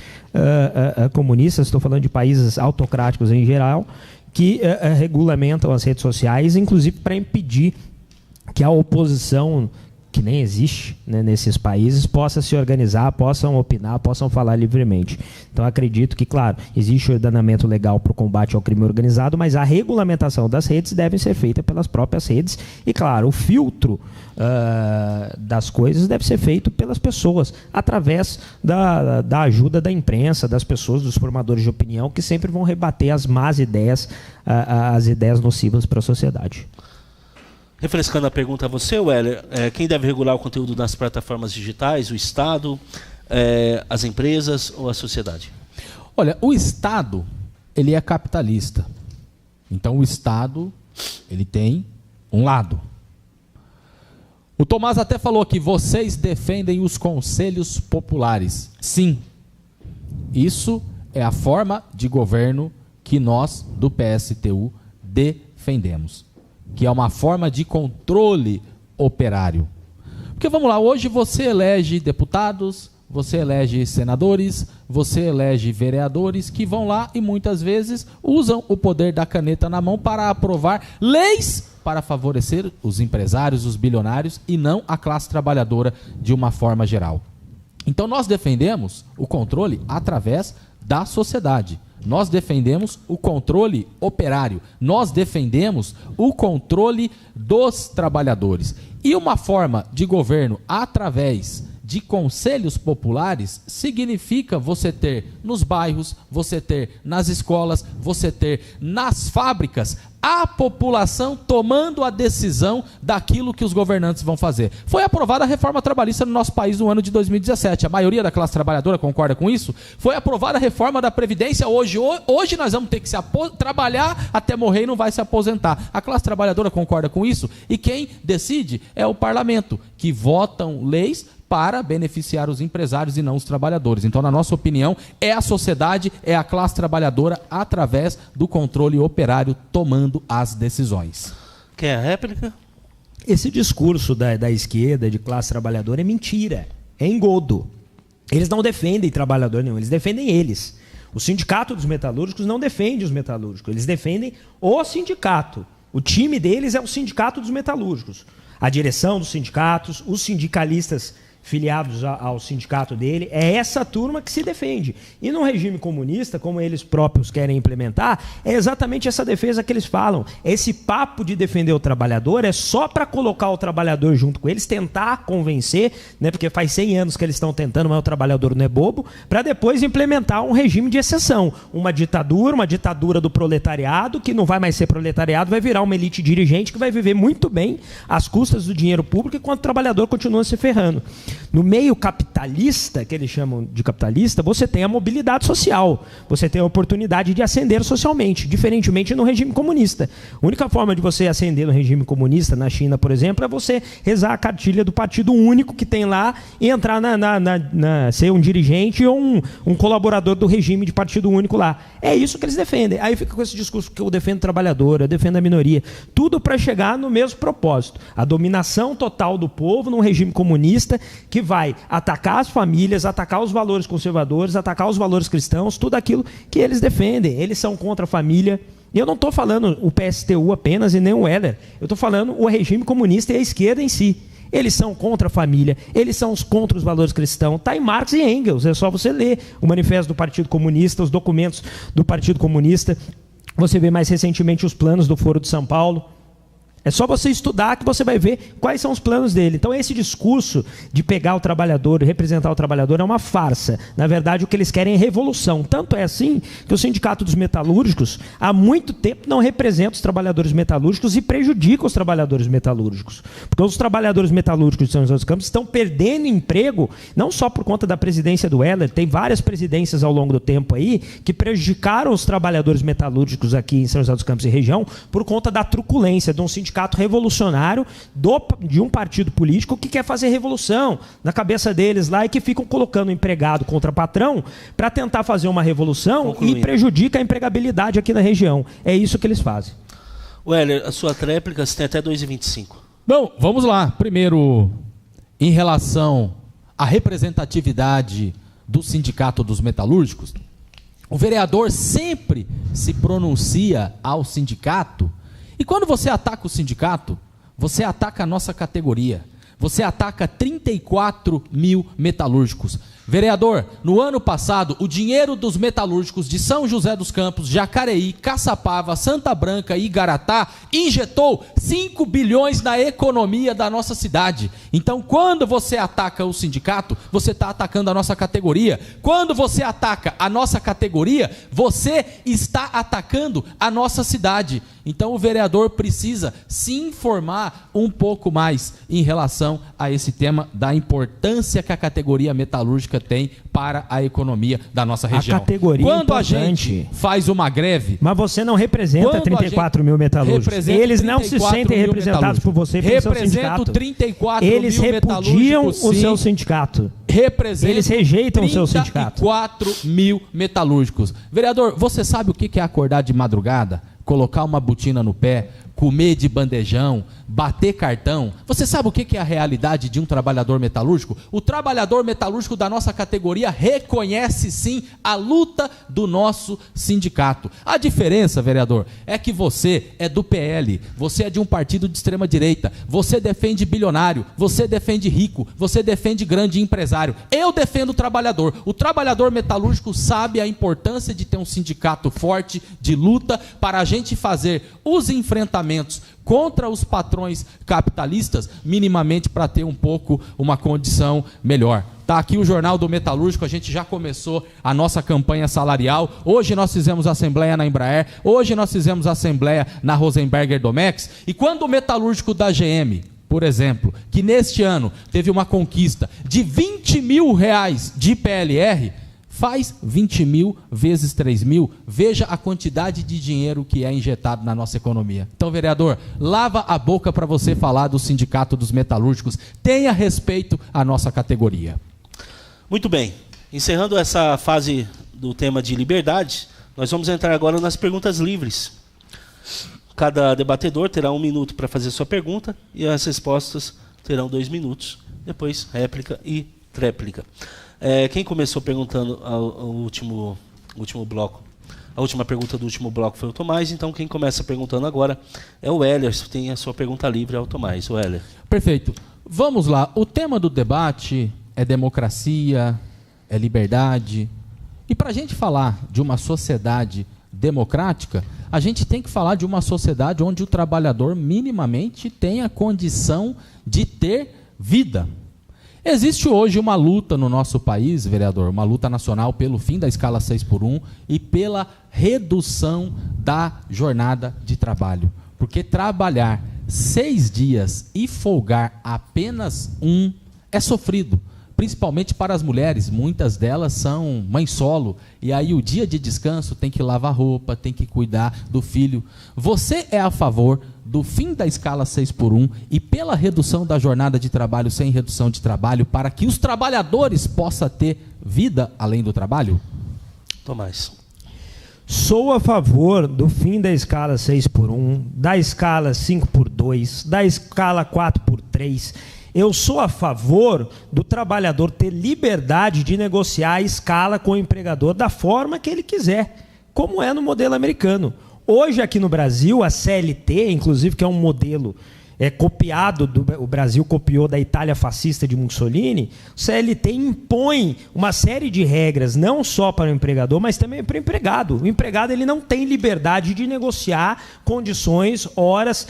comunistas, estou falando de países autocráticos em geral, que regulamentam as redes sociais, inclusive para impedir que a oposição, que nem existe, né, nesses países, possa se organizar, possam opinar, possam falar livremente. Então, acredito que, claro, existe ordenamento legal para o combate ao crime organizado, mas a regulamentação das redes deve ser feita pelas próprias redes e, claro, o filtro das coisas deve ser feito pelas pessoas, através da ajuda da imprensa, das pessoas, dos formadores de opinião, que sempre vão rebater as más ideias, as ideias nocivas para a sociedade. Refrescando a pergunta a você, Weller, quem deve regular o conteúdo das plataformas digitais? O Estado, as empresas ou a sociedade? Olha, o Estado, ele é capitalista. Então o Estado, ele tem um lado. O Tomás até falou que vocês defendem os conselhos populares. Sim, isso é a forma de governo que nós, do PSTU, defendemos. Que é uma forma de controle operário. Porque vamos lá, hoje você elege deputados, você elege senadores, você elege vereadores que vão lá e muitas vezes usam o poder da caneta na mão para aprovar leis para favorecer os empresários, os bilionários e não a classe trabalhadora de uma forma geral. Então nós defendemos o controle através da sociedade. Nós defendemos o controle operário, nós defendemos o controle dos trabalhadores. E uma forma de governo através de conselhos populares significa você ter nos bairros, você ter nas escolas, você ter nas fábricas a população tomando a decisão daquilo que os governantes vão fazer. Foi aprovada a reforma trabalhista no nosso país no ano de 2017. A maioria da classe trabalhadora concorda com isso? Foi aprovada a reforma da Previdência hoje. Hoje nós vamos ter que trabalhar até morrer e não vai se aposentar. A classe trabalhadora concorda com isso? E quem decide é o parlamento, que votam leis para beneficiar os empresários e não os trabalhadores. Então, na nossa opinião, é a sociedade, é a classe trabalhadora através do controle operário tomando as decisões. Quer a réplica? Esse discurso da esquerda, de classe trabalhadora, é mentira, é engodo. Eles não defendem trabalhador nenhum, eles defendem eles. O sindicato dos metalúrgicos não defende os metalúrgicos, eles defendem o sindicato. O time deles é o sindicato dos metalúrgicos. A direção dos sindicatos, os sindicalistas filiados ao sindicato dele, é essa turma que se defende. E no regime comunista, como eles próprios querem implementar, é exatamente essa defesa que eles falam. Esse papo de defender o trabalhador é só para colocar o trabalhador junto com eles, tentar convencer, né, porque faz 100 anos que eles estão tentando, mas o trabalhador não é bobo, para depois implementar um regime de exceção. Uma ditadura do proletariado, que não vai mais ser proletariado, vai virar uma elite dirigente que vai viver muito bem às custas do dinheiro público, enquanto o trabalhador continua se ferrando. No meio capitalista, que eles chamam de capitalista, você tem a mobilidade social, você tem a oportunidade de ascender socialmente, diferentemente no regime comunista. A única forma de você ascender no regime comunista, na China, por exemplo, é você rezar a cartilha do partido único que tem lá e entrar ser um dirigente ou um colaborador do regime de partido único lá. É isso que eles defendem. Aí fica com esse discurso que eu defendo o trabalhador, eu defendo a minoria. Tudo para chegar no mesmo propósito. A dominação total do povo num regime comunista que vai atacar as famílias, atacar os valores conservadores, atacar os valores cristãos, tudo aquilo que eles defendem. Eles são contra a família. E eu não estou falando o PSTU apenas e nem o Heller. Eu estou falando o regime comunista e a esquerda em si. Eles são contra a família, eles são contra os valores cristãos. Está em Marx e Engels, é só você ler o manifesto do Partido Comunista, os documentos do Partido Comunista. Você vê mais recentemente os planos do Foro de São Paulo. É só você estudar que você vai ver quais são os planos dele. Então esse discurso de pegar o trabalhador, representar o trabalhador é uma farsa. Na verdade o que eles querem é revolução. Tanto é assim que o Sindicato dos Metalúrgicos há muito tempo não representa os trabalhadores metalúrgicos e prejudica os trabalhadores metalúrgicos. Porque os trabalhadores metalúrgicos de São José dos Campos estão perdendo emprego, não só por conta da presidência do Heller, tem várias presidências ao longo do tempo aí que prejudicaram os trabalhadores metalúrgicos aqui em São José dos Campos e região por conta da truculência de um sindicato revolucionário de um partido político que quer fazer revolução na cabeça deles lá e que ficam colocando empregado contra patrão para tentar fazer uma revolução e prejudica a empregabilidade aqui na região. É isso que eles fazem. Heller, a sua tréplica você tem até 2h25. Bom, vamos lá. Primeiro, em relação à representatividade do Sindicato dos Metalúrgicos, o vereador sempre se pronuncia ao sindicato. E quando você ataca o sindicato, você ataca a nossa categoria. Você ataca 34 mil metalúrgicos. Vereador, no ano passado, o dinheiro dos metalúrgicos de São José dos Campos, Jacareí, Caçapava, Santa Branca e Igaratá injetou 5 bilhões na economia da nossa cidade. Então, quando você ataca o sindicato, você está atacando a nossa categoria. Quando você ataca a nossa categoria, você está atacando a nossa cidade. Então, o vereador precisa se informar um pouco mais em relação a esse tema da importância que a categoria metalúrgica tem para a economia da nossa região. A categoria quando a gente faz uma greve... Mas você não representa 34 mil metalúrgicos. Eles não se sentem representados por você, pelo seu sindicato. 34 eles mil repudiam metalúrgicos, o seu sindicato. Eles rejeitam o seu sindicato. 34 mil metalúrgicos. Vereador, você sabe o que é acordar de madrugada? Colocar uma botina no pé, comer de bandejão, bater cartão. Você sabe o que é a realidade de um trabalhador metalúrgico? O trabalhador metalúrgico da nossa categoria reconhece sim a luta do nosso sindicato. A diferença, vereador, é que você é do PL, você é de um partido de extrema direita, você defende bilionário, você defende rico, você defende grande empresário. Eu defendo o trabalhador. O trabalhador metalúrgico sabe a importância de ter um sindicato forte, de luta, para a gente fazer os enfrentamentos contra os patrões capitalistas, minimamente para ter um pouco uma condição melhor. Está aqui o Jornal do Metalúrgico, a gente já começou a nossa campanha salarial. Hoje nós fizemos assembleia na Embraer, hoje nós fizemos assembleia na Rosenberger Domex. E quando o metalúrgico da GM, por exemplo, que neste ano teve uma conquista de R$20 mil de PLR, faz 20 mil vezes 3 mil, veja a quantidade de dinheiro que é injetado na nossa economia. Então, vereador, lava a boca para você falar do Sindicato dos Metalúrgicos, tenha respeito à nossa categoria. Muito bem, encerrando essa fase do tema de liberdade, nós vamos entrar agora nas perguntas livres. Cada debatedor terá 1 minuto para fazer sua pergunta e as respostas terão 2 minutos, depois réplica e tréplica. Quem começou perguntando o último último bloco. A última pergunta do último bloco foi o Tomás, então quem começa perguntando agora é o Heller. Tem a sua pergunta livre ao Tomás. O Heller. Perfeito. Vamos lá. O tema do debate é democracia, é liberdade. E para a gente falar de uma sociedade democrática, a gente tem que falar de uma sociedade onde o trabalhador minimamente tem a condição de ter vida. Existe hoje uma luta no nosso país, vereador, uma luta nacional pelo fim da escala 6x1 e pela redução da jornada de trabalho. Porque trabalhar 6 dias e folgar apenas um é sofrido. Principalmente para as mulheres, muitas delas são mãe solo, e aí o dia de descanso tem que lavar roupa, tem que cuidar do filho. Você é a favor do fim da escala 6x1 e pela redução da jornada de trabalho sem redução de trabalho para que os trabalhadores possam ter vida além do trabalho? Tomás. Sou a favor do fim da escala 6x1, da escala 5x2, da escala 4x3. Eu sou a favor do trabalhador ter liberdade de negociar a escala com o empregador da forma que ele quiser, como é no modelo americano. Hoje, aqui no Brasil, a CLT, inclusive, que é um modelo copiado, o Brasil copiou da Itália fascista de Mussolini, o CLT impõe uma série de regras, não só para o empregador, mas também para o empregado. O empregado ele não tem liberdade de negociar condições, horas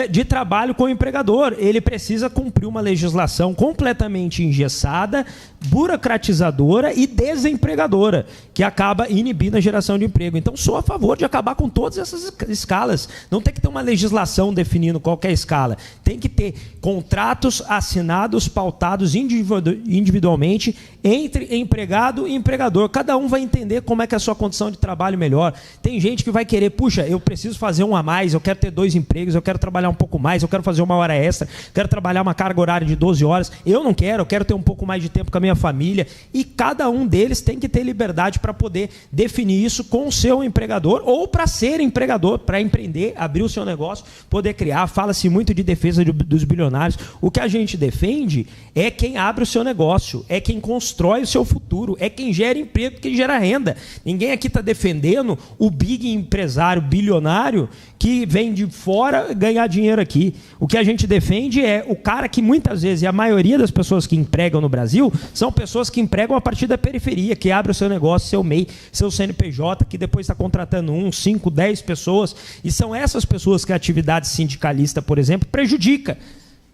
de trabalho com o empregador. Ele precisa cumprir uma legislação completamente engessada, burocratizadora e desempregadora, que acaba inibindo a geração de emprego. Então, sou a favor de acabar com todas essas escalas. Não tem que ter uma legislação definindo qualquer escala. Tem que ter contratos assinados, pautados individualmente entre empregado e empregador. Cada um vai entender como é que é a sua condição de trabalho melhor. Tem gente que vai querer, puxa, eu preciso fazer um a mais, eu quero ter 2 empregos, eu quero trabalhar um pouco mais, eu quero fazer uma hora extra, quero trabalhar uma carga horária de 12 horas. Eu não quero, eu quero ter um pouco mais de tempo com a minha família. E cada um deles tem que ter liberdade para poder definir isso com o seu empregador ou para ser empregador, para empreender, abrir o seu negócio, poder criar. Fala-se muito de defesa dos bilionários. O que a gente defende é quem abre o seu negócio, é quem constrói o seu futuro, é quem gera emprego, quem gera renda. Ninguém aqui está defendendo o big empresário bilionário que vem de fora ganhar dinheiro aqui. O que a gente defende é o cara que muitas vezes, e a maioria das pessoas que empregam no Brasil, são pessoas que empregam a partir da periferia, que abre o seu negócio, seu MEI, seu CNPJ, que depois está contratando 1, 5, 10 pessoas. E são essas pessoas que a atividade sindicalista, por exemplo, prejudica,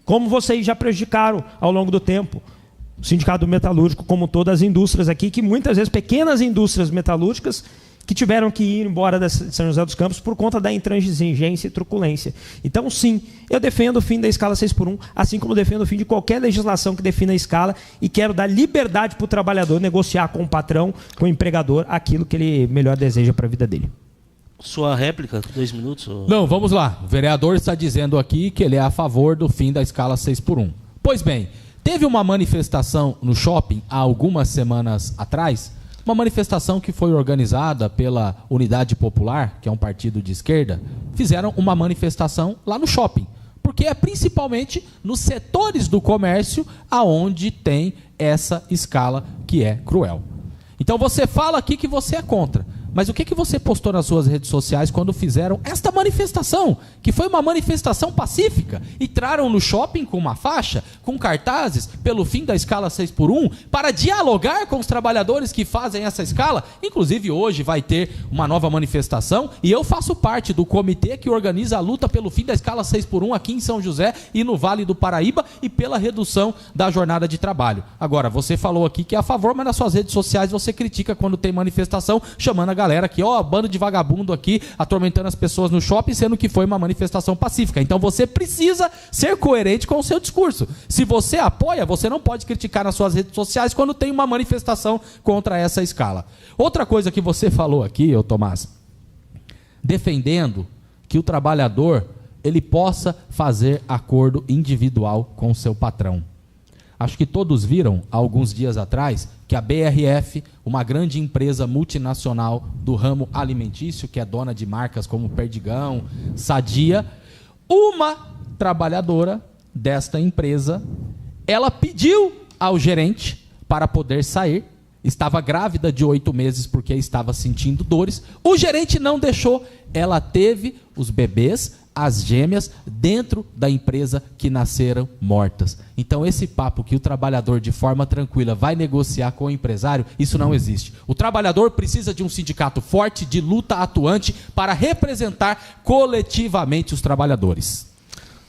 como vocês já prejudicaram ao longo do tempo. O Sindicato Metalúrgico, como todas as indústrias aqui, que muitas vezes pequenas indústrias metalúrgicas que tiveram que ir embora de São José dos Campos por conta da intransigência e truculência. Então, sim, eu defendo o fim da escala 6x1, assim como defendo o fim de qualquer legislação que defina a escala, e quero dar liberdade para o trabalhador negociar com o patrão, com o empregador, aquilo que ele melhor deseja para a vida dele. Sua réplica, 2 minutos? Ou... Não, vamos lá. O vereador está dizendo aqui que ele é a favor do fim da escala 6x1. Pois bem, teve uma manifestação no shopping há algumas semanas atrás, uma manifestação que foi organizada pela Unidade Popular, que é um partido de esquerda. Fizeram uma manifestação lá no shopping, porque é principalmente nos setores do comércio aonde tem essa escala que é cruel. Então você fala aqui que você é contra, mas o que você postou nas suas redes sociais quando fizeram esta manifestação, que foi uma manifestação pacífica? Entraram no shopping com uma faixa, com cartazes, pelo fim da escala 6x1, para dialogar com os trabalhadores que fazem essa escala. Inclusive hoje vai ter uma nova manifestação, e eu faço parte do comitê que organiza a luta pelo fim da escala 6x1 aqui em São José e no Vale do Paraíba, e pela redução da jornada de trabalho. Agora, você falou aqui que é a favor, mas nas suas redes sociais você critica quando tem manifestação, chamando a galera aqui, ó, bando de vagabundo aqui, atormentando as pessoas no shopping, sendo que foi uma manifestação pacífica. Então você precisa ser coerente com o seu discurso. Se você apoia, você não pode criticar nas suas redes sociais quando tem uma manifestação contra essa escala. Outra coisa que você falou aqui, ô Tomás, defendendo que o trabalhador ele possa fazer acordo individual com o seu patrão. Acho que todos viram, há alguns dias atrás, que a BRF, uma grande empresa multinacional do ramo alimentício, que é dona de marcas como Perdigão, Sadia, uma trabalhadora desta empresa, ela pediu ao gerente para poder sair estava grávida de 8 meses porque estava sentindo dores. O gerente não deixou. Ela teve os bebês, as gêmeas, dentro da empresa que nasceram mortas. Então esse papo que o trabalhador de forma tranquila vai negociar com o empresário, isso não existe. O trabalhador precisa de um sindicato forte, de luta atuante, para representar coletivamente os trabalhadores.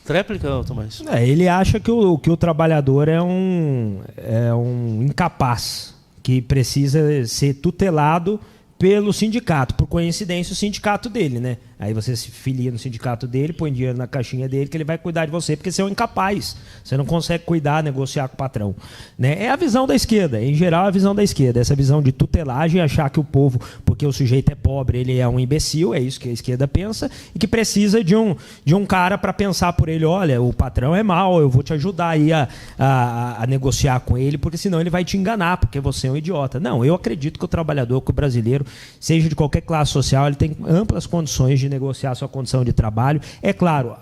Tréplica, Tomás? Ele acha que o trabalhador é um incapaz, que precisa ser tutelado pelo sindicato. Por coincidência, o sindicato dele, né? Aí você se filia no sindicato dele, põe dinheiro na caixinha dele, que ele vai cuidar de você, porque você é um incapaz. Você não consegue cuidar, negociar com o patrão. Né? É a visão da esquerda, em geral, a visão da esquerda. Essa visão de tutelagem, achar que o povo, porque o sujeito é pobre, ele é um imbecil, é isso que a esquerda pensa, e que precisa de um cara para pensar por ele, olha, o patrão é mau, eu vou te ajudar aí a negociar com ele, porque senão ele vai te enganar, porque você é um idiota. Não, eu acredito que o trabalhador, que o brasileiro, seja de qualquer classe social, ele tem amplas condições de negociar sua condição de trabalho. É claro,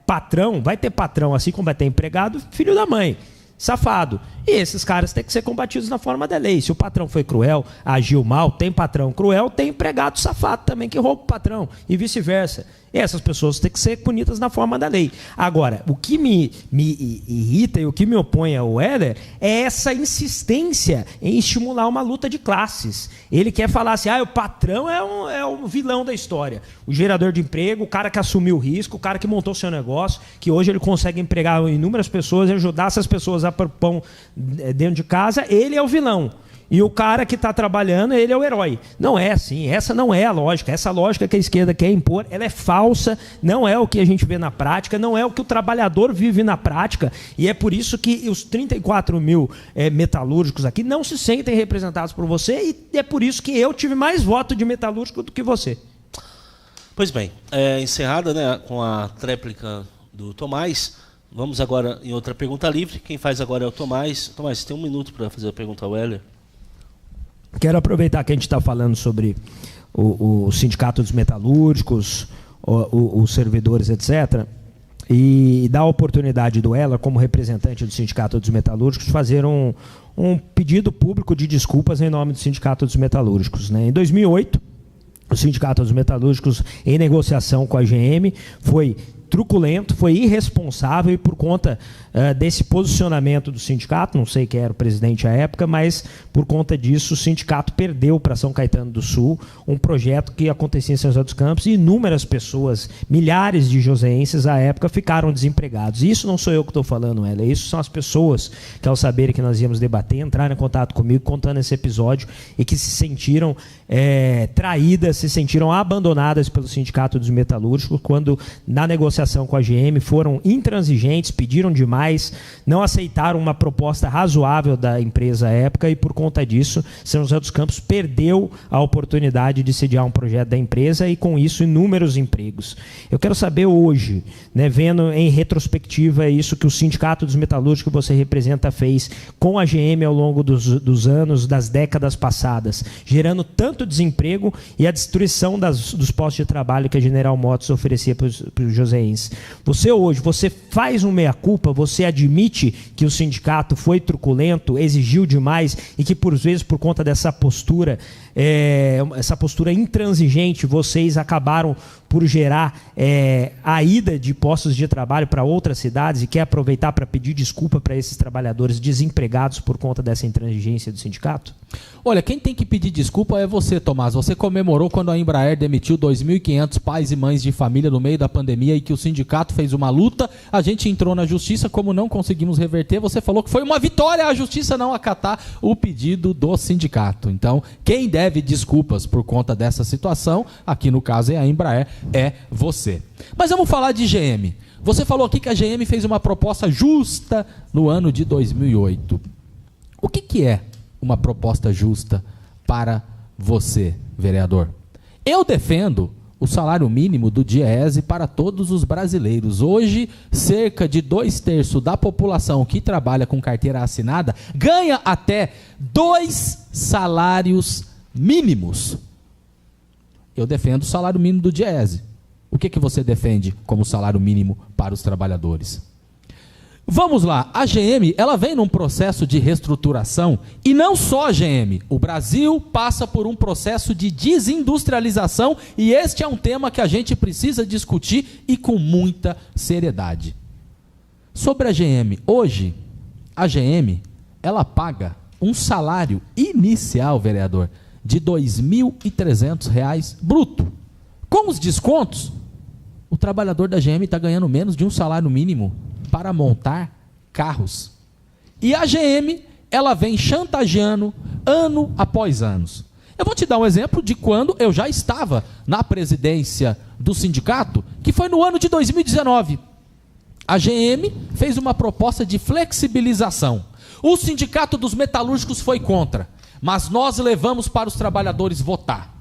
patrão, vai ter patrão, assim como vai ter empregado, filho da mãe, safado. E esses caras têm que ser combatidos na forma da lei. Se o patrão foi cruel, agiu mal, tem patrão cruel, tem empregado safado também que rouba o patrão, e vice-versa. Essas pessoas têm que ser punidas na forma da lei. Agora, o que me irrita e o que me opõe ao Heller é essa insistência em estimular uma luta de classes. Ele quer falar assim, o patrão é um vilão da história. O gerador de emprego, o cara que assumiu o risco, o cara que montou seu negócio, que hoje ele consegue empregar inúmeras pessoas e ajudar essas pessoas a pôr pão dentro de casa, ele é o vilão. E o cara que está trabalhando, ele é o herói. Não é assim, essa não é a lógica. Essa lógica que a esquerda quer impor, ela é falsa, não é o que a gente vê na prática, não é o que o trabalhador vive na prática, e é por isso que os 34 mil metalúrgicos aqui não se sentem representados por você, e é por isso que eu tive mais voto de metalúrgico do que você. Pois bem, encerrada, né, com a tréplica do Tomás, vamos agora em outra pergunta livre. Quem faz agora é o Tomás. Tomás, você tem 1 minuto para fazer a pergunta ao Heller. Quero aproveitar que a gente está falando sobre o sindicato dos metalúrgicos, os servidores, etc., e dar a oportunidade do Heller, como representante do sindicato dos metalúrgicos, fazer um pedido público de desculpas em nome do sindicato dos metalúrgicos. Né? Em 2008, o sindicato dos metalúrgicos, em negociação com a GM, foi truculento, foi irresponsável, e por conta desse posicionamento do sindicato, não sei quem era o presidente à época, mas por conta disso o sindicato perdeu para São Caetano do Sul um projeto que acontecia em São José dos Campos, e inúmeras pessoas, milhares de joseenses à época, ficaram desempregados. E isso não sou eu que estou falando, Ela, isso são as pessoas que, ao saberem que nós íamos debater, entraram em contato comigo contando esse episódio, e que se sentiram traídas, se sentiram abandonadas pelo sindicato dos metalúrgicos, quando na negociação com a GM foram intransigentes, pediram demais, não aceitaram uma proposta razoável da empresa à época, e por conta disso São José dos Campos perdeu a oportunidade de sediar um projeto da empresa, e com isso inúmeros empregos. Eu quero saber hoje, né, vendo em retrospectiva isso que o sindicato dos metalúrgicos que você representa fez com a GM ao longo dos anos, das décadas passadas, gerando tanto desemprego e a destruição dos postos de trabalho que a General Motors oferecia para os joseenses. Você hoje, você faz um meia-culpa, você admite que o sindicato foi truculento, exigiu demais, e que por vezes, por conta dessa postura, essa postura intransigente, vocês acabaram por gerar a ida de postos de trabalho para outras cidades, e quer aproveitar para pedir desculpa para esses trabalhadores desempregados por conta dessa intransigência do sindicato? Olha, quem tem que pedir desculpa é você, Tomás. Você comemorou quando a Embraer demitiu 2.500 pais e mães de família no meio da pandemia, e que o sindicato fez uma luta, a gente entrou na justiça, como não conseguimos reverter, você falou que foi uma vitória a justiça não acatar o pedido do sindicato. Então, quem deve desculpas por conta dessa situação, aqui no caso é a Embraer, é você. Mas vamos falar de GM. Você falou aqui que a GM fez uma proposta justa no ano de 2008. O que é uma proposta justa para você, vereador? Eu defendo o salário mínimo do DIEESE para todos os brasileiros. Hoje, cerca de 2/3 da população que trabalha com carteira assinada ganha até 2 salários mínimos. Eu defendo o salário mínimo do DIEESE. O que você defende como salário mínimo para os trabalhadores? Vamos lá, a GM, ela vem num processo de reestruturação, e não só a GM, o Brasil passa por um processo de desindustrialização, e este é um tema que a gente precisa discutir e com muita seriedade. Sobre a GM, hoje, a GM, ela paga um salário inicial, vereador, de R$ 2.300 bruto. Com os descontos, o trabalhador da GM está ganhando menos de um salário mínimo para montar carros. E a GM, ela vem chantageando ano após ano. Eu vou te dar um exemplo de quando eu já estava na presidência do sindicato, que foi no ano de 2019. A GM fez uma proposta de flexibilização. O sindicato dos metalúrgicos foi contra, mas nós levamos para os trabalhadores votar.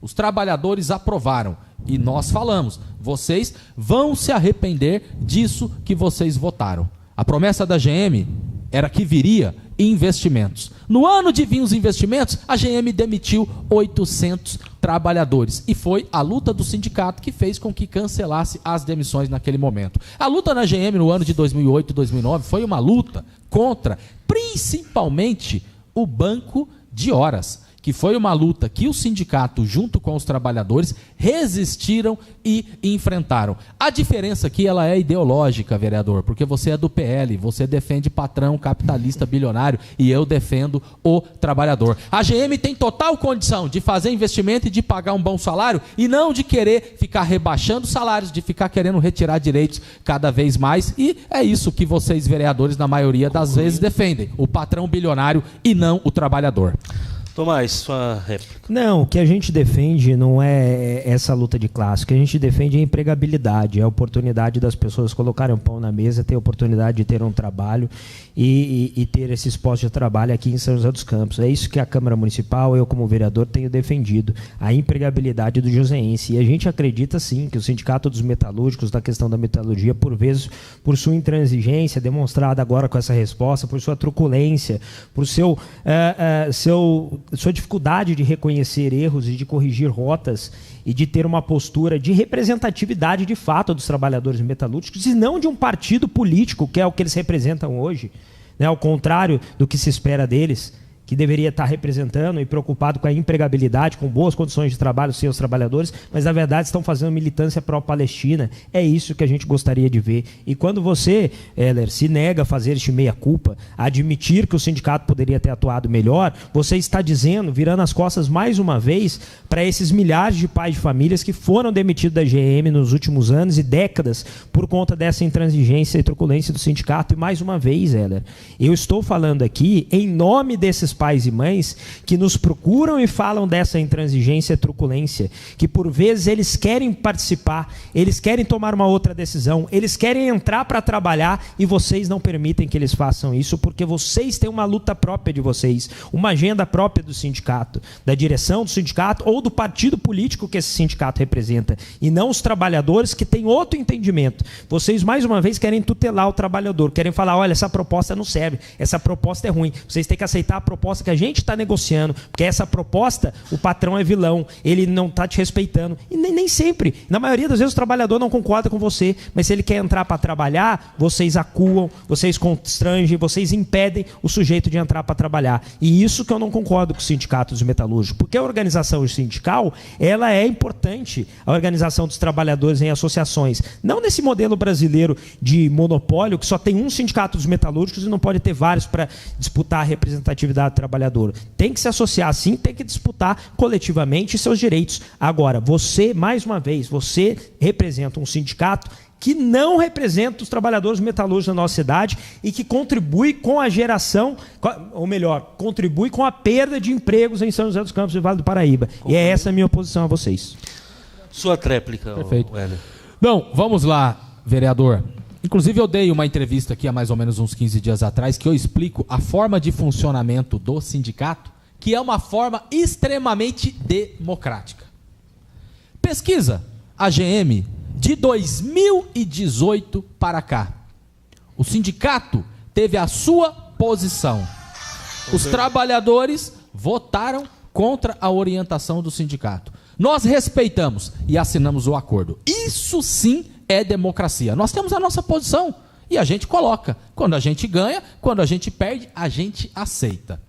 Os trabalhadores aprovaram e nós falamos, vocês vão se arrepender disso que vocês votaram. A promessa da GM era que viria investimentos. No ano de vir os investimentos, a GM demitiu 800 trabalhadores. E foi a luta do sindicato que fez com que cancelasse as demissões naquele momento. A luta na GM no ano de 2008 e 2009 foi uma luta contra, principalmente, o banco de horas, que foi uma luta que o sindicato, junto com os trabalhadores, resistiram e enfrentaram. A diferença aqui, ela é ideológica, vereador, porque você é do PL, você defende patrão capitalista bilionário e eu defendo o trabalhador. A GM tem total condição de fazer investimento e de pagar um bom salário e não de querer ficar rebaixando salários, de ficar querendo retirar direitos cada vez mais, e é isso que vocês, vereadores, na maioria das vezes defendem, o patrão bilionário e não o trabalhador. Tomás, sua réplica. Não, o que a gente defende não é essa luta de classe. O que a gente defende é a empregabilidade, é a oportunidade das pessoas colocarem um pão na mesa, ter a oportunidade de ter um trabalho e ter esses postos de trabalho aqui em São José dos Campos. É isso que a Câmara Municipal, eu como vereador, tenho defendido, a empregabilidade do joseense. E a gente acredita, sim, que o Sindicato dos Metalúrgicos, da questão da metalurgia, por vezes, por sua intransigência, demonstrada agora com essa resposta, por sua truculência, por sua dificuldade de reconhecer erros e de corrigir rotas e de ter uma postura de representatividade de fato dos trabalhadores metalúrgicos e não de um partido político, que é o que eles representam hoje, né? Ao contrário do que se espera deles, que deveria estar representando e preocupado com a empregabilidade, com boas condições de trabalho dos seus trabalhadores, mas na verdade estão fazendo militância pró-Palestina. É isso que a gente gostaria de ver. E quando você, Heller, se nega a fazer este meia-culpa, a admitir que o sindicato poderia ter atuado melhor, você está dizendo, virando as costas mais uma vez, para esses milhares de pais de famílias que foram demitidos da GM nos últimos anos e décadas por conta dessa intransigência e truculência do sindicato. E mais uma vez, Heller, eu estou falando aqui em nome desses pais e mães que nos procuram e falam dessa intransigência e truculência, que por vezes eles querem participar, eles querem tomar uma outra decisão, eles querem entrar para trabalhar e vocês não permitem que eles façam isso, porque vocês têm uma luta própria de vocês, uma agenda própria do sindicato, da direção do sindicato ou do partido político que esse sindicato representa, e não os trabalhadores que têm outro entendimento. Vocês mais uma vez querem tutelar o trabalhador, querem falar, olha, essa proposta não serve, essa proposta é ruim, vocês têm que aceitar a proposta que a gente está negociando, porque essa proposta, o patrão é vilão, ele não está te respeitando. E nem sempre, na maioria das vezes o trabalhador não concorda com você, mas se ele quer entrar para trabalhar, vocês acuam, vocês constrangem, vocês impedem o sujeito de entrar para trabalhar. E isso que eu não concordo com os sindicatos metalúrgicos, porque a organização sindical, ela é importante, a organização dos trabalhadores em associações, não nesse modelo brasileiro de monopólio, que só tem um sindicato dos metalúrgicos e não pode ter vários para disputar a representatividade trabalhador. Tem que se associar sim, tem que disputar coletivamente seus direitos. Agora, você, mais uma vez, você representa um sindicato que não representa os trabalhadores metalúrgicos da nossa cidade e que contribui com a geração, ou melhor, contribui com a perda de empregos em São José dos Campos e Vale do Paraíba. E é essa a minha oposição a vocês. Sua tréplica. Perfeito. Bom, vamos lá, vereador. Inclusive eu dei uma entrevista aqui há mais ou menos uns 15 dias atrás que eu explico a forma de funcionamento do sindicato, que é uma forma extremamente democrática. Pesquisa AGM de 2018 para cá. O sindicato teve a sua posição. Os trabalhadores votaram contra a orientação do sindicato. Nós respeitamos e assinamos o acordo. Isso sim é democracia. Nós temos a nossa posição. E a gente coloca. Quando a gente ganha, quando a gente perde, a gente aceita.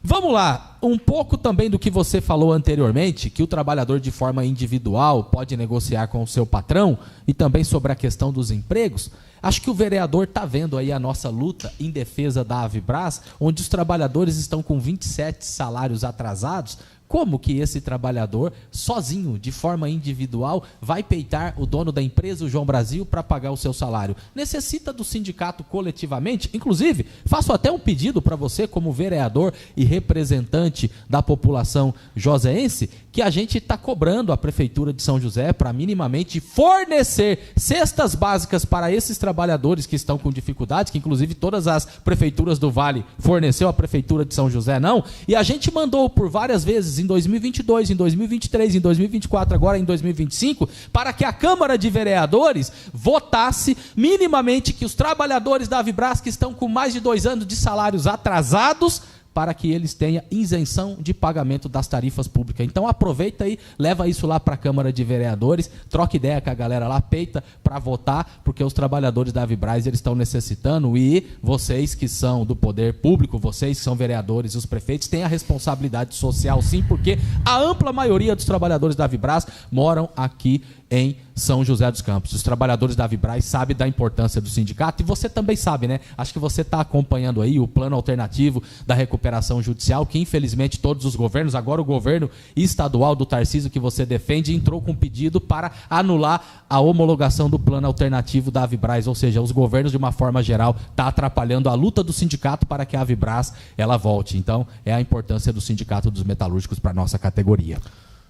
Vamos lá, um pouco também do que você falou anteriormente, que o trabalhador de forma individual pode negociar com o seu patrão, e também sobre a questão dos empregos. Acho que o vereador está vendo aí a nossa luta em defesa da Avibraz, onde os trabalhadores estão com 27 salários atrasados. Como que esse trabalhador, sozinho, de forma individual, vai peitar o dono da empresa, o João Brasil, para pagar o seu salário? Necessita do sindicato coletivamente? Inclusive, faço até um pedido para você, como vereador e representante da população joseense, que a gente está cobrando a Prefeitura de São José para minimamente fornecer cestas básicas para esses trabalhadores que estão com dificuldades, que inclusive todas as prefeituras do Vale forneceu, a Prefeitura de São José não, e a gente mandou por várias vezes em 2022, em 2023, em 2024, agora em 2025, para que a Câmara de Vereadores votasse minimamente que os trabalhadores da Avibraz que estão com mais de 2 anos de salários atrasados, para que eles tenham isenção de pagamento das tarifas públicas. Então aproveita aí, leva isso lá para a Câmara de Vereadores, troca ideia com a galera lá, peita para votar, porque os trabalhadores da Avibraz eles estão necessitando, e vocês que são do poder público, vocês que são vereadores e os prefeitos, têm a responsabilidade social sim, porque a ampla maioria dos trabalhadores da Avibraz moram aqui em São José dos Campos. Os trabalhadores da Avibraz sabem da importância do sindicato, e você também sabe, né? Acho que você está acompanhando aí o plano alternativo da recuperação judicial, que infelizmente todos os governos, agora o governo estadual do Tarcísio que você defende, entrou com um pedido para anular a homologação do plano alternativo da Avibraz, ou seja, os governos de uma forma geral estão atrapalhando a luta do sindicato para que a Avibraz ela volte. Então, é a importância do Sindicato dos Metalúrgicos para a nossa categoria.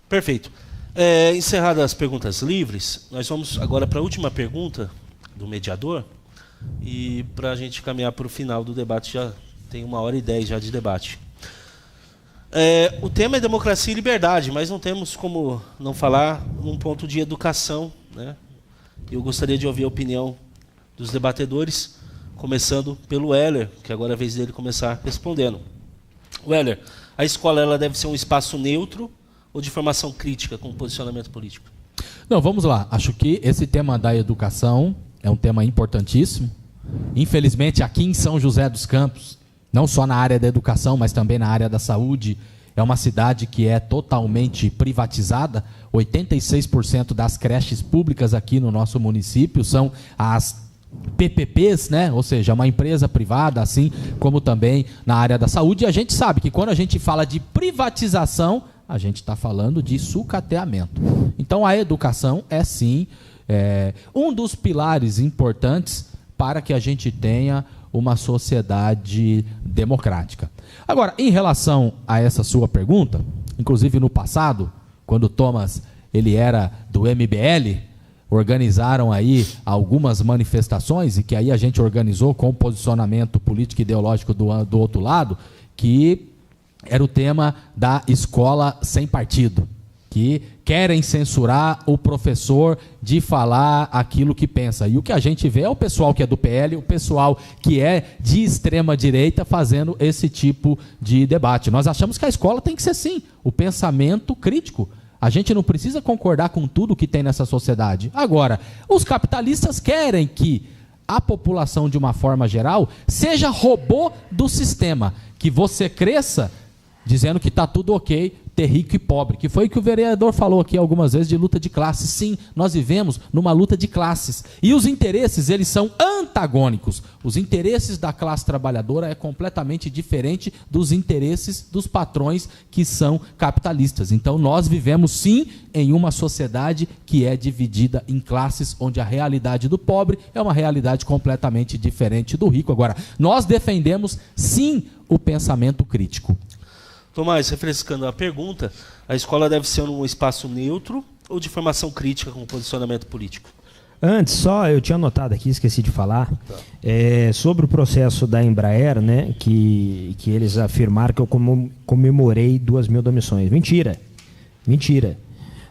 Perfeito. Encerradas as perguntas livres, nós vamos agora para a última pergunta do mediador, e para a gente caminhar para o final do debate, já tem 1h10 já de debate. O tema é democracia e liberdade, mas não temos como não falar num ponto de educação, né? Eu gostaria de ouvir a opinião dos debatedores, começando pelo Weller, que agora é a vez dele começar respondendo. Weller, a escola ela deve ser um espaço neutro ou de formação crítica com posicionamento político? Não, vamos lá. Acho que esse tema da educação é um tema importantíssimo. Infelizmente, aqui em São José dos Campos, não só na área da educação, mas também na área da saúde, é uma cidade que é totalmente privatizada. 86% das creches públicas aqui no nosso município são as PPPs, né? Ou seja, uma empresa privada, assim como também na área da saúde. E a gente sabe que quando a gente fala de privatização, a gente está falando de sucateamento. Então, a educação é, sim, um dos pilares importantes para que a gente tenha uma sociedade democrática. Agora, em relação a essa sua pergunta, inclusive no passado, quando o Thomas ele era do MBL, organizaram aí algumas manifestações, e que aí a gente organizou com o posicionamento político e ideológico do outro lado, que era o tema da escola sem partido, que querem censurar o professor de falar aquilo que pensa. E o que a gente vê é o pessoal que é do PL, o pessoal que é de extrema direita fazendo esse tipo de debate. Nós achamos que a escola tem que ser, sim, o pensamento crítico. A gente não precisa concordar com tudo que tem nessa sociedade. Agora, os capitalistas querem que a população, de uma forma geral, seja robô do sistema, que você cresça dizendo que está tudo ok, ter rico e pobre, que foi o que o vereador falou aqui algumas vezes de luta de classes. Sim, nós vivemos numa luta de classes, e os interesses, eles são antagônicos. Os interesses da classe trabalhadora é completamente diferente dos interesses dos patrões que são capitalistas. Então nós vivemos sim em uma sociedade que é dividida em classes, onde a realidade do pobre é uma realidade completamente diferente do rico. Agora, nós defendemos sim o pensamento crítico. Tomás, refrescando a pergunta, a escola deve ser um espaço neutro ou de formação crítica com posicionamento político? Antes, só eu tinha anotado aqui, esqueci de falar, sobre o processo da Embraer, né, que eles afirmaram que eu comemorei 2.000 demissões. Mentira.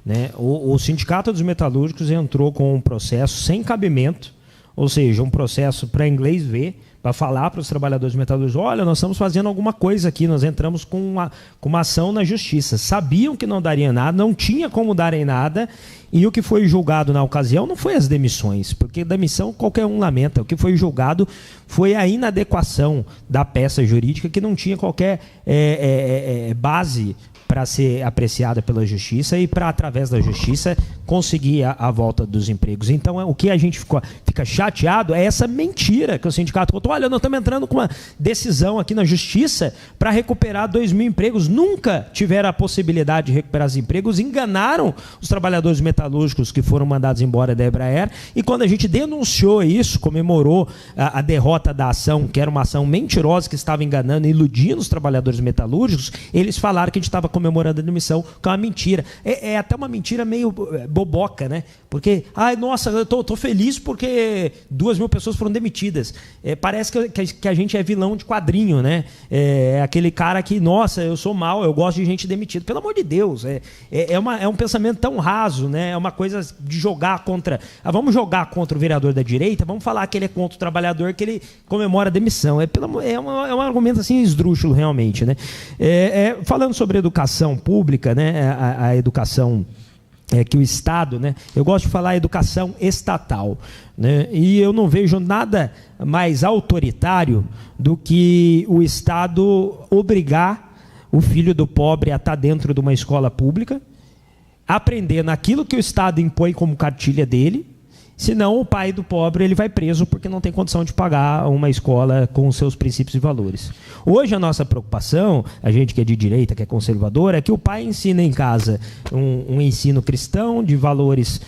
Né? O Sindicato dos Metalúrgicos entrou com um processo sem cabimento, ou seja, um processo para inglês ver, para falar para os trabalhadores metalúrgicos, olha, nós estamos fazendo alguma coisa aqui, nós entramos com uma ação na justiça. Sabiam que não daria nada, não tinha como darem nada, e o que foi julgado na ocasião não foi as demissões, porque demissão qualquer um lamenta. O que foi julgado foi a inadequação da peça jurídica, que não tinha qualquer base para ser apreciada pela justiça e para, através da justiça, conseguir a volta dos empregos. Então, o que a gente fica chateado é essa mentira que o sindicato contou. Olha, nós estamos entrando com uma decisão aqui na justiça para recuperar 2.000 empregos. Nunca tiveram a possibilidade de recuperar os empregos, enganaram os trabalhadores metalúrgicos que foram mandados embora da Embraer, e quando a gente denunciou isso, comemorou a derrota da ação, que era uma ação mentirosa, que estava enganando e iludindo os trabalhadores metalúrgicos, eles falaram que a gente estava comemorando a demissão, que é uma mentira. É até uma mentira meio boboca, né? Porque, nossa, eu tô feliz porque 2.000 pessoas foram demitidas. Parece que a gente é vilão de quadrinho, né? É aquele cara que, nossa, eu sou mau, eu gosto de gente demitida. Pelo amor de Deus, é um pensamento tão raso, né? É uma coisa de jogar contra... vamos jogar contra o vereador da direita, vamos falar que ele é contra o trabalhador, que ele comemora a demissão. É um argumento assim esdrúxulo, realmente, né? Falando sobre educação pública, né? A educação... que o Estado, né? Eu gosto de falar educação estatal, né? E eu não vejo nada mais autoritário do que o Estado obrigar o filho do pobre a estar dentro de uma escola pública, aprender naquilo que o Estado impõe como cartilha dele. Senão, o pai do pobre ele vai preso porque não tem condição de pagar uma escola com os seus princípios e valores. Hoje, a nossa preocupação, a gente que é de direita, que é conservador, é que o pai ensina em casa um ensino cristão, de valores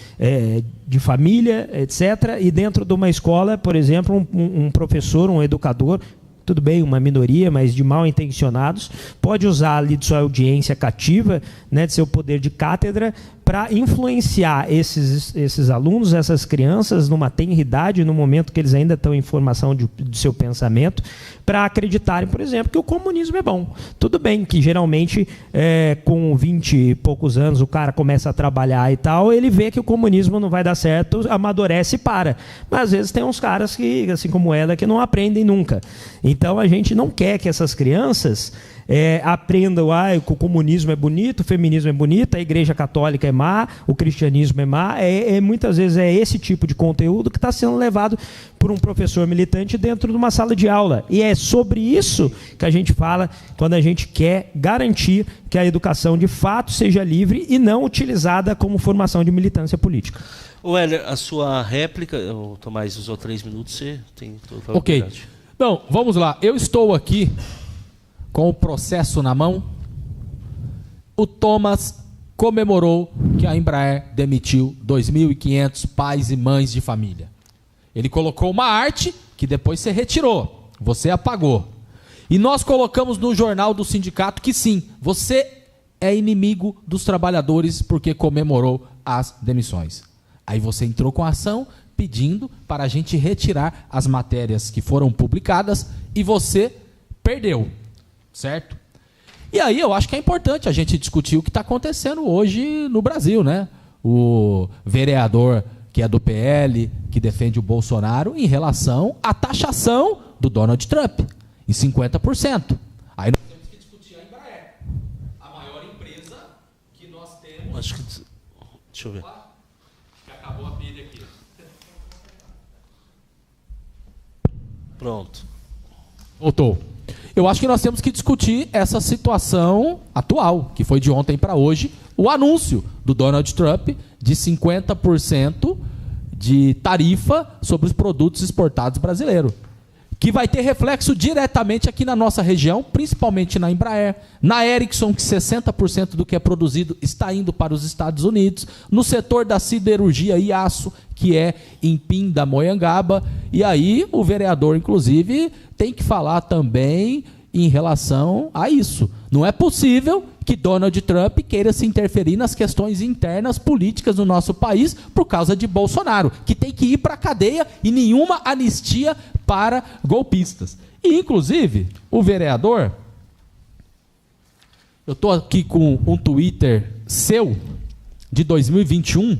de família, etc. E dentro de uma escola, por exemplo, um professor, um educador, tudo bem, uma minoria, mas de mal intencionados, pode usar ali de sua audiência cativa, né, de seu poder de cátedra, para influenciar esses alunos, essas crianças, numa tenridade, no momento que eles ainda estão em formação do seu pensamento, para acreditarem, por exemplo, que o comunismo é bom. Tudo bem que, geralmente, com 20 e poucos anos, o cara começa a trabalhar e tal, ele vê que o comunismo não vai dar certo, amadurece e para. Mas, às vezes, tem uns caras que, assim como ela, que não aprendem nunca. Então, a gente não quer que essas crianças... aprendam que o comunismo é bonito, o feminismo é bonito, a igreja católica é má, o cristianismo é má. Muitas vezes é esse tipo de conteúdo que está sendo levado por um professor militante dentro de uma sala de aula. E é sobre isso que a gente fala quando a gente quer garantir que a educação de fato seja livre e não utilizada como formação de militância política. Heller, a sua réplica, o Tomás usou 3 minutos, você tem toda a Ok. Então, vamos lá. Eu estou aqui com o processo na mão. O Thomas comemorou que a Embraer demitiu 2.500 pais e mães de família. Ele colocou uma arte que depois você retirou, você apagou. E nós colocamos no jornal do sindicato que sim, você é inimigo dos trabalhadores porque comemorou as demissões. Aí você entrou com a ação pedindo para a gente retirar as matérias que foram publicadas e você perdeu. Certo? E aí eu acho que é importante a gente discutir o que está acontecendo hoje no Brasil, né? O vereador que é do PL, que defende o Bolsonaro, em relação à taxação do Donald Trump, em 50%. Aí nós temos que discutir a Embraer, a maior empresa que nós temos. Acho que... Deixa eu ver. Que acabou a pilha aqui. Pronto. Voltou. Eu acho que nós temos que discutir essa situação atual, que foi de ontem para hoje, o anúncio do Donald Trump de 50% de tarifa sobre os produtos exportados brasileiros, que vai ter reflexo diretamente aqui na nossa região, principalmente na Embraer, na Ericsson, que 60% do que é produzido está indo para os Estados Unidos, no setor da siderurgia e aço, que é em Pindamonhangaba, e aí o vereador, inclusive, tem que falar também em relação a isso. Não é possível que Donald Trump queira se interferir nas questões internas políticas do nosso país por causa de Bolsonaro, que tem que ir para a cadeia e nenhuma anistia para golpistas. E, inclusive, o vereador, eu estou aqui com um Twitter seu, de 2021,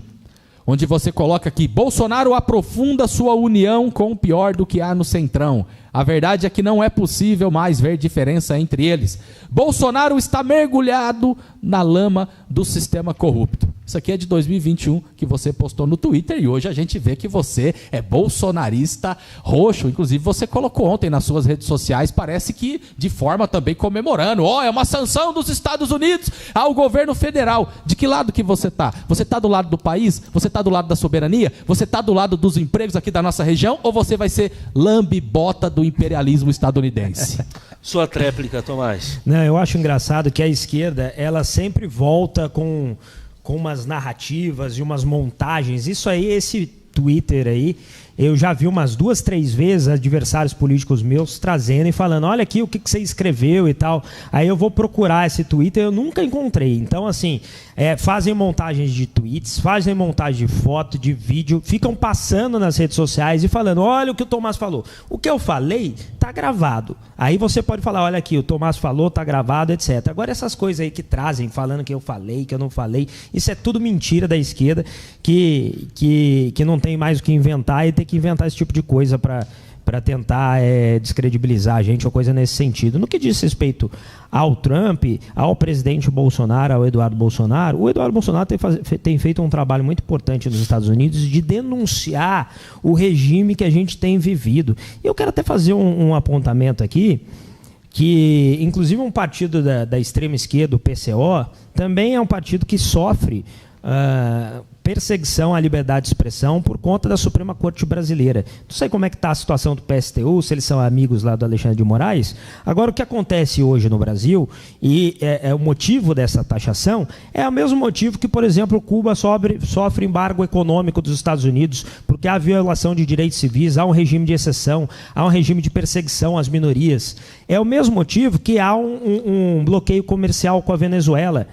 onde você coloca aqui: Bolsonaro aprofunda sua união com o pior do que há no Centrão. A verdade é que não é possível mais ver diferença entre eles. Bolsonaro está mergulhado na lama do sistema corrupto. Isso aqui é de 2021, que você postou no Twitter, e hoje a gente vê que você é bolsonarista roxo. Inclusive você colocou ontem nas suas redes sociais, parece que de forma também comemorando. É uma sanção dos Estados Unidos ao governo federal. De que lado que você está? Você está do lado do país? Você está do lado da soberania? Você está do lado dos empregos aqui da nossa região? Ou você vai ser lambe-bota do imperialismo estadunidense? Sua tréplica, Tomás. Não, eu acho engraçado que a esquerda, ela sempre volta com umas narrativas e umas montagens. Isso aí, esse Twitter aí, eu já vi umas 2, 3 vezes adversários políticos meus trazendo e falando: olha aqui o que você escreveu e tal. Aí eu vou procurar esse Twitter, eu nunca encontrei. Então, assim, fazem montagens de tweets, fazem montagem de foto, de vídeo, ficam passando nas redes sociais e falando: olha o que o Tomás falou. O que eu falei está gravado. Aí você pode falar: olha aqui, o Tomás falou, está gravado, etc. Agora essas coisas aí que trazem, falando que eu falei, que eu não falei, isso é tudo mentira da esquerda, que não tem mais o que inventar e tem que inventar esse tipo de coisa para tentar descredibilizar a gente ou coisa nesse sentido. No que diz respeito ao Trump, ao presidente Bolsonaro, ao Eduardo Bolsonaro, o Eduardo Bolsonaro tem feito um trabalho muito importante nos Estados Unidos de denunciar o regime que a gente tem vivido. E eu quero até fazer um apontamento aqui, que inclusive um partido da extrema esquerda, o PCO, também é um partido que sofre perseguição à liberdade de expressão por conta da Suprema Corte Brasileira. Não sei como é que está a situação do PSTU, se eles são amigos lá do Alexandre de Moraes. Agora, o que acontece hoje no Brasil, e o motivo dessa taxação, é o mesmo motivo que, por exemplo, Cuba sofre embargo econômico dos Estados Unidos, porque há violação de direitos civis, há um regime de exceção, há um regime de perseguição às minorias. É o mesmo motivo que há um bloqueio comercial com a Venezuela,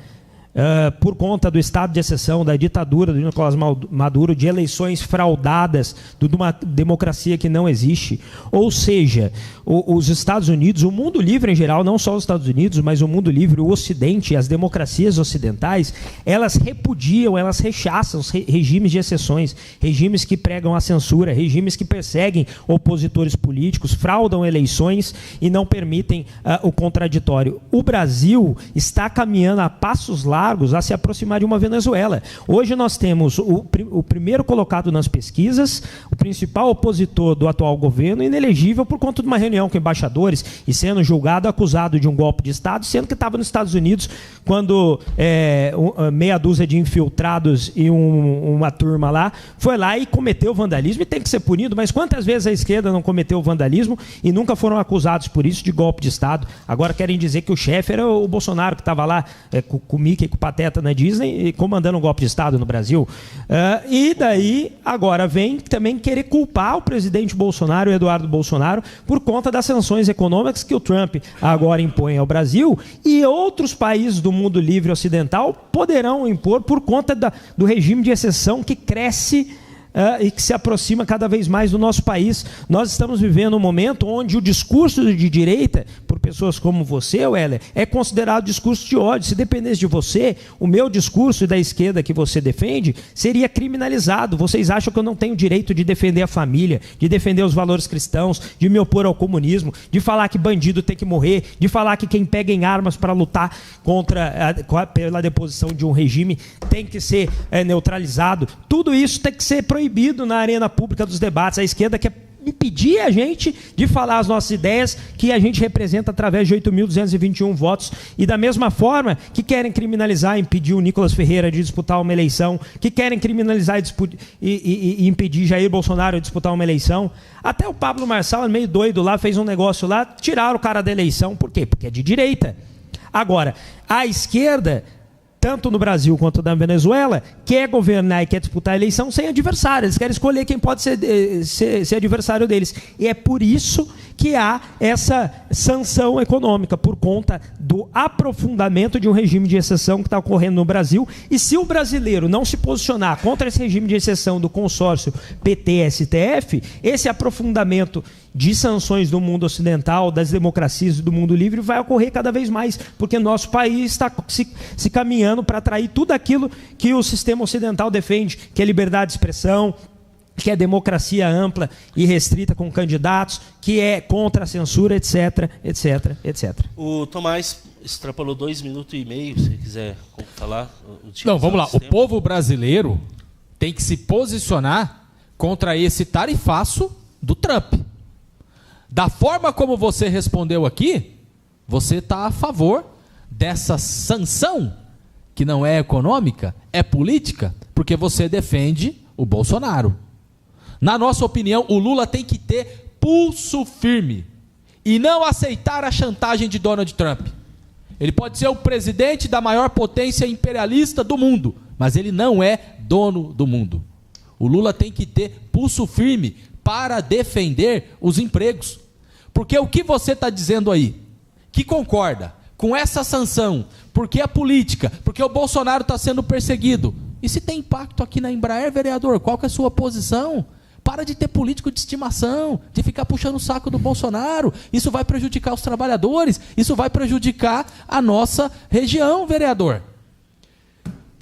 por conta do estado de exceção, da ditadura do Nicolás Maduro, de eleições fraudadas, de uma democracia que não existe. Ou seja, os Estados Unidos, o mundo livre em geral, não só os Estados Unidos, mas o mundo livre, o Ocidente, as democracias ocidentais, elas repudiam, elas rechaçam os regimes de exceções, regimes que pregam a censura, regimes que perseguem opositores políticos, fraudam eleições e não permitem o contraditório. O Brasil está caminhando a passos largos a se aproximar de uma Venezuela. Hoje nós temos o primeiro colocado nas pesquisas, o principal opositor do atual governo, inelegível por conta de uma reunião com embaixadores e sendo julgado, acusado de um golpe de Estado, sendo que estava nos Estados Unidos quando meia dúzia de infiltrados e uma turma lá foi lá e cometeu vandalismo, e tem que ser punido. Mas quantas vezes a esquerda não cometeu vandalismo e nunca foram acusados por isso de golpe de Estado? Agora querem dizer que o chefe era o Bolsonaro, que estava lá com o Mickey, com o Pateta na Disney, comandando um golpe de Estado no Brasil. E daí, agora vem também querer culpar o presidente Bolsonaro, o Eduardo Bolsonaro, por conta das sanções econômicas que o Trump agora impõe ao Brasil, e outros países do mundo livre ocidental poderão impor por conta do regime de exceção que cresce e que se aproxima cada vez mais do nosso país. Nós estamos vivendo um momento onde o discurso de direita, por pessoas como você, Weller, é considerado discurso de ódio. Se dependesse de você, o meu discurso e da esquerda que você defende seria criminalizado. Vocês acham que eu não tenho direito de defender a família, de defender os valores cristãos, de me opor ao comunismo, de falar que bandido tem que morrer, de falar que quem pega em armas para lutar pela deposição de um regime tem que ser neutralizado? Tudo isso tem que ser proibido na arena pública dos debates. A esquerda quer impedir a gente de falar as nossas ideias, que a gente representa através de 8.221 votos, e da mesma forma que querem criminalizar, impedir o Nicolas Ferreira de disputar uma eleição, que querem criminalizar e impedir Jair Bolsonaro de disputar uma eleição. Até o Pablo Marçal, meio doido lá, fez um negócio lá, tiraram o cara da eleição. Por quê? Porque é de direita. Agora, a esquerda, tanto no Brasil quanto na Venezuela, quer governar e quer disputar a eleição sem adversário. Eles querem escolher quem pode ser adversário deles. E é por isso que há essa sanção econômica, por conta do aprofundamento de um regime de exceção que está ocorrendo no Brasil. E se o brasileiro não se posicionar contra esse regime de exceção do consórcio PT-STF, esse aprofundamento de sanções do mundo ocidental, das democracias do mundo livre, vai ocorrer cada vez mais, porque nosso país está se caminhando trabalhando para atrair tudo aquilo que o sistema ocidental defende, que é liberdade de expressão, que é democracia ampla e restrita com candidatos, que é contra a censura, etc, etc, etc. O Tomás extrapolou 2 minutos e meio, se quiser falar. Não, vamos lá. O povo brasileiro tem que se posicionar contra esse tarifaço do Trump. Da forma como você respondeu aqui, você está a favor dessa sanção, que não é econômica, é política, porque você defende o Bolsonaro. Na nossa opinião, o Lula tem que ter pulso firme e não aceitar a chantagem de Donald Trump. Ele pode ser o presidente da maior potência imperialista do mundo, mas ele não é dono do mundo. O Lula tem que ter pulso firme para defender os empregos. Porque o que você está dizendo aí, que concorda com essa sanção, porque a política, porque o Bolsonaro está sendo perseguido, e se tem impacto aqui na Embraer, vereador, qual que é a sua posição? Para de ter político de estimação, de ficar puxando o saco do Bolsonaro. Isso vai prejudicar os trabalhadores, isso vai prejudicar a nossa região, vereador.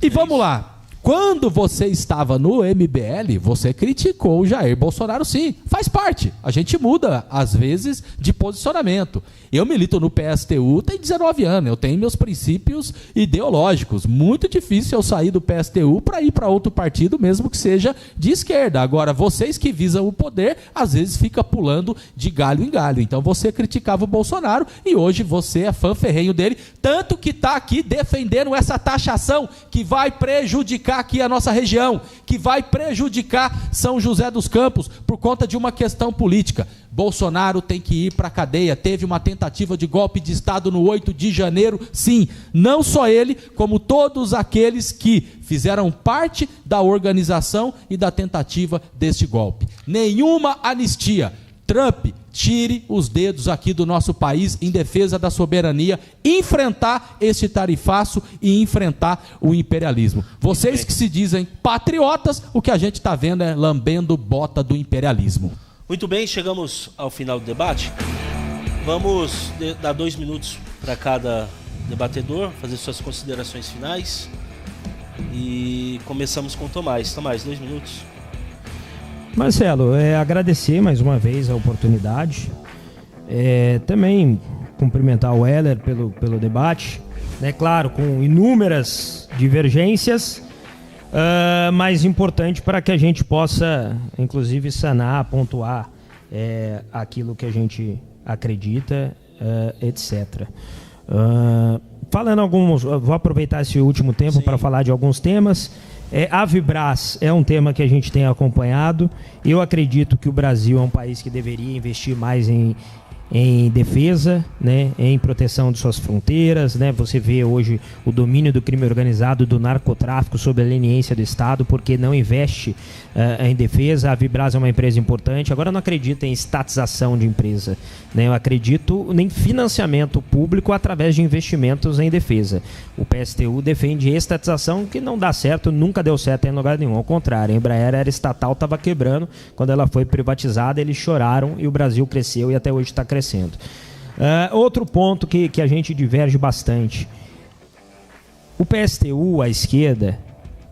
E vamos lá. Quando você estava no MBL, você criticou o Jair Bolsonaro, sim. Faz parte. A gente muda, às vezes, de posicionamento. Eu milito no PSTU tem 19 anos. Eu tenho meus princípios ideológicos. Muito difícil eu sair do PSTU para ir para outro partido, mesmo que seja de esquerda. Agora, vocês que visam o poder, às vezes fica pulando de galho em galho. Então, você criticava o Bolsonaro e hoje você é fã ferrenho dele, tanto que está aqui defendendo essa taxação que vai prejudicar aqui a nossa região, que vai prejudicar São José dos Campos por conta de uma questão política. Bolsonaro tem que ir para a cadeia. Teve uma tentativa de golpe de Estado no 8 de janeiro, sim. Não só ele, como todos aqueles que fizeram parte da organização e da tentativa deste golpe. Nenhuma anistia. Trump, tire os dedos aqui do nosso país em defesa da soberania, enfrentar esse tarifaço e enfrentar o imperialismo. Vocês que se dizem patriotas, o que a gente está vendo é lambendo bota do imperialismo. Muito bem, chegamos ao final do debate. Vamos dar 2 minutos para cada debatedor, fazer suas considerações finais. E começamos com o Tomás. Tomás, 2 minutos. Marcelo, agradecer mais uma vez a oportunidade. Também cumprimentar o Heller pelo debate. Claro, com inúmeras divergências, mas importante para que a gente possa, inclusive, sanar, pontuar aquilo que a gente acredita, etc. Falando alguns, vou aproveitar esse último tempo para falar de alguns temas. A Vibras é um tema que a gente tem acompanhado. Eu acredito que o Brasil é um país que deveria investir mais em defesa, né, em proteção de suas fronteiras, né? Você vê hoje o domínio do crime organizado, do narcotráfico sob a leniência do Estado, porque não investe em defesa. A Vibras é uma empresa importante. Agora eu não acredito em estatização de empresa, né? Eu acredito em financiamento público através de investimentos em defesa. O PSTU defende estatização, que não dá certo, nunca deu certo em lugar nenhum. Ao contrário, a Embraer era estatal, estava quebrando. Quando ela foi privatizada, eles choraram e o Brasil cresceu e até hoje está crescendo. Outro ponto que a gente diverge bastante. O PSTU, a esquerda,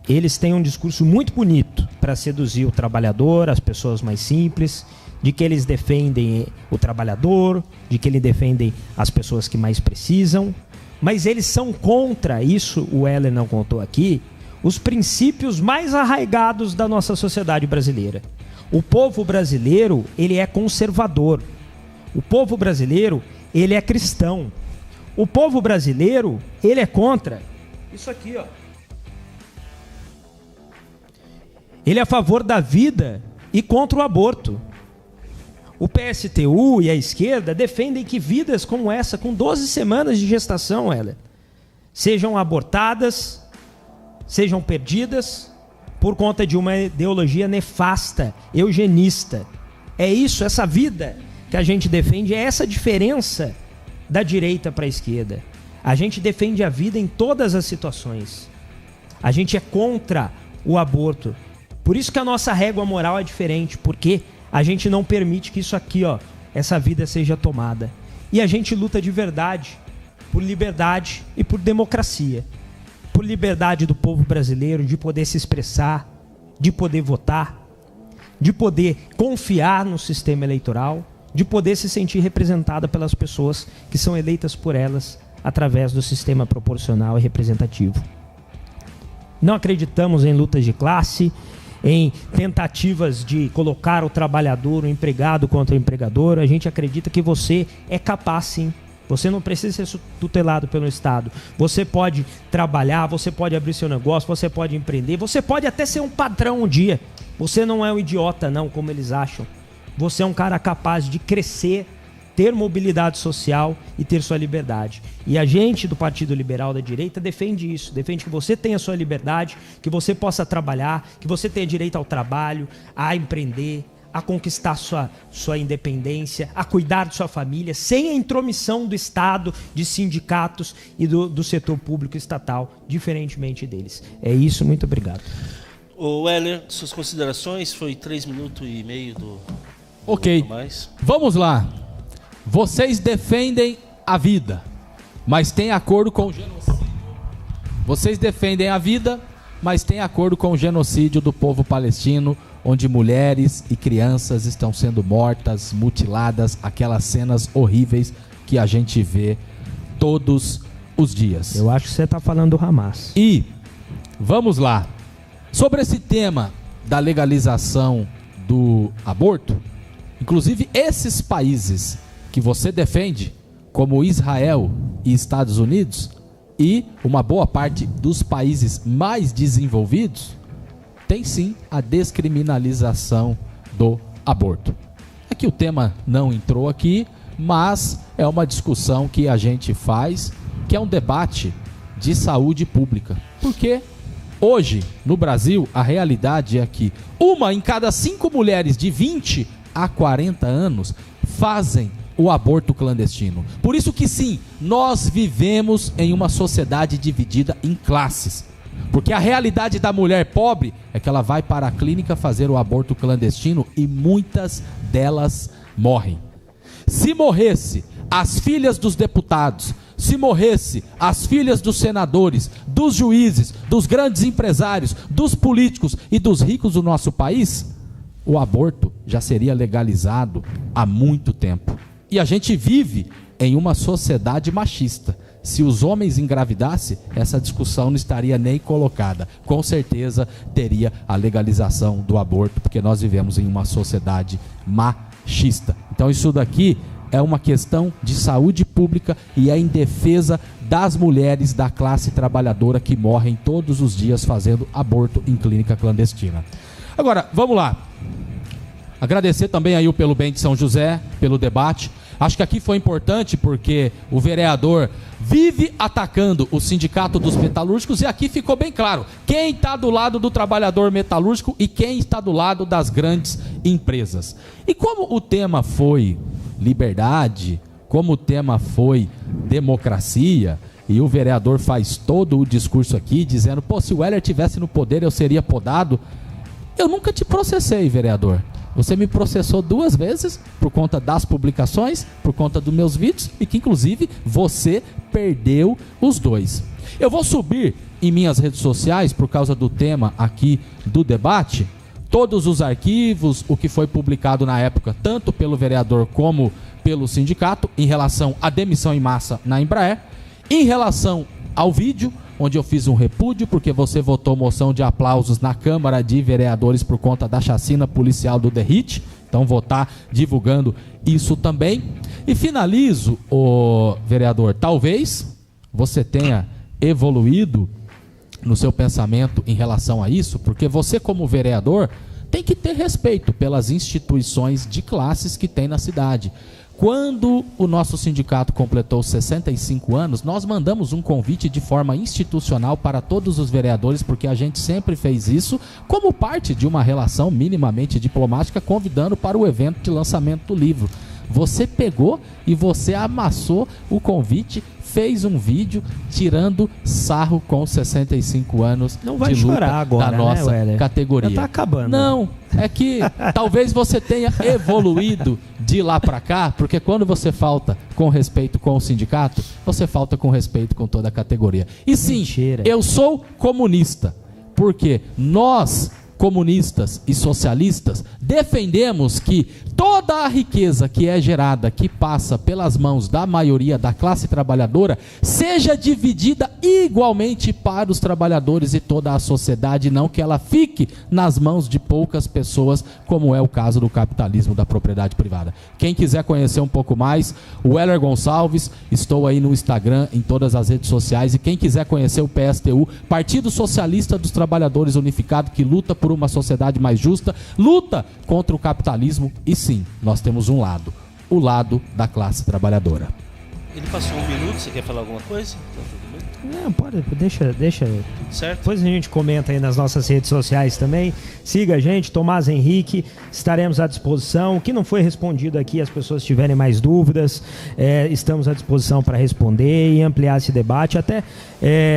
eles têm um discurso muito bonito para seduzir o trabalhador, as pessoas mais simples, de que eles defendem o trabalhador, de que eles defendem as pessoas que mais precisam, mas eles são contra isso, o Heller não contou aqui, os princípios mais arraigados da nossa sociedade brasileira. O povo brasileiro, ele é conservador. O povo brasileiro, ele é cristão. O povo brasileiro, ele é contra isso aqui, ó. Ele é a favor da vida e contra o aborto. O PSTU e a esquerda defendem que vidas como essa, com 12 semanas de gestação, sejam abortadas, sejam perdidas por conta de uma ideologia nefasta, eugenista. É isso, essa vida que a gente defende, é essa diferença da direita para a esquerda. A gente defende a vida em todas as situações. A gente é contra o aborto. Por isso que a nossa régua moral é diferente, porque a gente não permite que isso aqui, ó, essa vida seja tomada. E a gente luta de verdade por liberdade e por democracia. Por por liberdade do povo brasileiro de poder se expressar, de poder votar, de poder confiar no sistema eleitoral, de poder se sentir representada pelas pessoas que são eleitas por elas através do sistema proporcional e representativo. Não acreditamos em lutas de classe, em tentativas de colocar o trabalhador, o empregado contra o empregador. A gente acredita que você é capaz, sim. Você não precisa ser tutelado pelo Estado. Você pode trabalhar, você pode abrir seu negócio, você pode empreender, você pode até ser um patrão um dia. Você não é um idiota, não, como eles acham. Você é um cara capaz de crescer, ter mobilidade social e ter sua liberdade. E a gente do Partido Liberal da Direita defende isso, defende que você tenha sua liberdade, que você possa trabalhar, que você tenha direito ao trabalho, a empreender, a conquistar sua independência, a cuidar de sua família, sem a intromissão do Estado, de sindicatos e do setor público estatal, diferentemente deles. É isso, muito obrigado. Ô Weller, suas considerações, foi 3 minutos e meio do... Ok, vamos lá. Vocês defendem a vida, mas têm acordo com o genocídio. Vocês defendem a vida, mas têm acordo com o genocídio do povo palestino, onde mulheres e crianças estão sendo mortas, mutiladas, aquelas cenas horríveis que a gente vê todos os dias. Eu acho que você está falando do Hamas. E, vamos lá, sobre esse tema da legalização do aborto, inclusive esses países que você defende, como Israel e Estados Unidos, e uma boa parte dos países mais desenvolvidos, tem sim a descriminalização do aborto. É que o tema não entrou aqui, mas é uma discussão que a gente faz, que é um debate de saúde pública. Porque hoje, no Brasil, a realidade é que 1 em cada 5 mulheres de 20 a 40 anos fazem o aborto clandestino. Por isso que sim, nós vivemos em uma sociedade dividida em classes. Porque a realidade da mulher pobre é que ela vai para a clínica fazer o aborto clandestino e muitas delas morrem. Se morresse as filhas dos deputados, se morresse as filhas dos senadores, dos juízes, dos grandes empresários, dos políticos e dos ricos do nosso país, o aborto já seria legalizado há muito tempo. E a gente vive em uma sociedade machista. Se os homens engravidassem, essa discussão não estaria nem colocada. Com certeza teria a legalização do aborto, porque nós vivemos em uma sociedade machista. Então isso daqui é uma questão de saúde pública e é em defesa das mulheres da classe trabalhadora que morrem todos os dias fazendo aborto em clínica clandestina. Agora, vamos lá. Agradecer também aí o Pelo Bem de São José, pelo debate. Acho que aqui foi importante porque o vereador vive atacando o sindicato dos metalúrgicos e aqui ficou bem claro quem está do lado do trabalhador metalúrgico e quem está do lado das grandes empresas. E como o tema foi liberdade, como o tema foi democracia, e o vereador faz todo o discurso aqui dizendo, pô, se o Weller estivesse no poder eu seria podado. Eu nunca te processei, vereador. Você me processou 2 vezes por conta das publicações, por conta dos meus vídeos e que inclusive você perdeu os 2. Eu vou subir em minhas redes sociais, por causa do tema aqui do debate, todos os arquivos, o que foi publicado na época, tanto pelo vereador como pelo sindicato, em relação à demissão em massa na Embraer, em relação ao vídeo, onde eu fiz um repúdio porque você votou moção de aplausos na Câmara de Vereadores por conta da chacina policial do Derrite. Então vou estar divulgando isso também. E finalizo, o vereador, talvez você tenha evoluído no seu pensamento em relação a isso, porque você como vereador tem que ter respeito pelas instituições de classes que tem na cidade. Quando o nosso sindicato completou 65 anos, nós mandamos um convite de forma institucional para todos os vereadores, porque a gente sempre fez isso como parte de uma relação minimamente diplomática, convidando para o evento de lançamento do livro. Você pegou e você amassou o convite, fez um vídeo tirando sarro com 65 anos Não vai de luta chorar agora, da nossa né, Weller? categoria. Já tá acabando. Não, é que talvez você tenha evoluído de lá pra cá, porque quando você falta com respeito com o sindicato, você falta com respeito com toda a categoria. E sim, Mentira. eu sou comunista, porque nós, comunistas e socialistas, defendemos que toda a riqueza que é gerada, que passa pelas mãos da maioria da classe trabalhadora, seja dividida igualmente para os trabalhadores e toda a sociedade, não que ela fique nas mãos de poucas pessoas, como é o caso do capitalismo da propriedade privada. Quem quiser conhecer um pouco mais, o Weller Gonçalves, estou aí no Instagram, em todas as redes sociais, e quem quiser conhecer o PSTU, Partido Socialista dos Trabalhadores Unificado, que luta por uma sociedade mais justa, luta contra o capitalismo, e sim, nós temos um lado, o lado da classe trabalhadora. Ele passou 1 minuto, você quer falar alguma coisa? Tá tudo bem? Não, pode, deixa. Certo? Depois a gente comenta aí nas nossas redes sociais também. Siga a gente, Tomás Henrique, estaremos à disposição. O que não foi respondido aqui, as pessoas tiverem mais dúvidas, estamos à disposição para responder e ampliar esse debate, até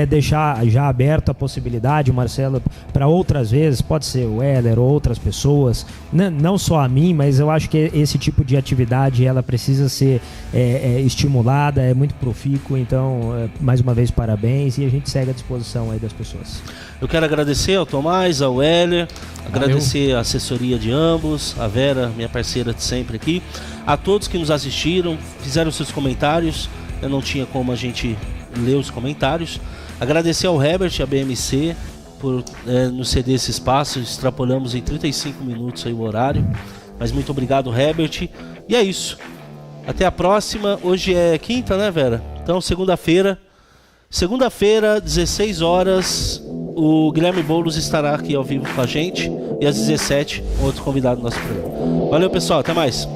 deixar já aberto a possibilidade, Marcelo, para outras vezes, pode ser o Weller ou outras pessoas, não só a mim, mas eu acho que esse tipo de atividade ela precisa ser estimulada, é muito profícuo, então, mais uma vez, parabéns, e a gente segue à disposição aí das pessoas. Eu quero agradecer ao Tomás, ao Weller, agradecer a assessoria de ambos, a Vera, minha parceira de sempre aqui, a todos que nos assistiram, fizeram seus comentários, eu não tinha como a gente ler os comentários, agradecer ao Herbert e à BMC por nos ceder esse espaço, extrapolamos em 35 minutos aí o horário, mas muito obrigado, Herbert, e é isso, até a próxima. Hoje é quinta, né, Vera? Então segunda-feira, 16 horas, o Guilherme Boulos estará aqui ao vivo com a gente, e às 17, outro convidado do nosso programa. Valeu, pessoal, até mais.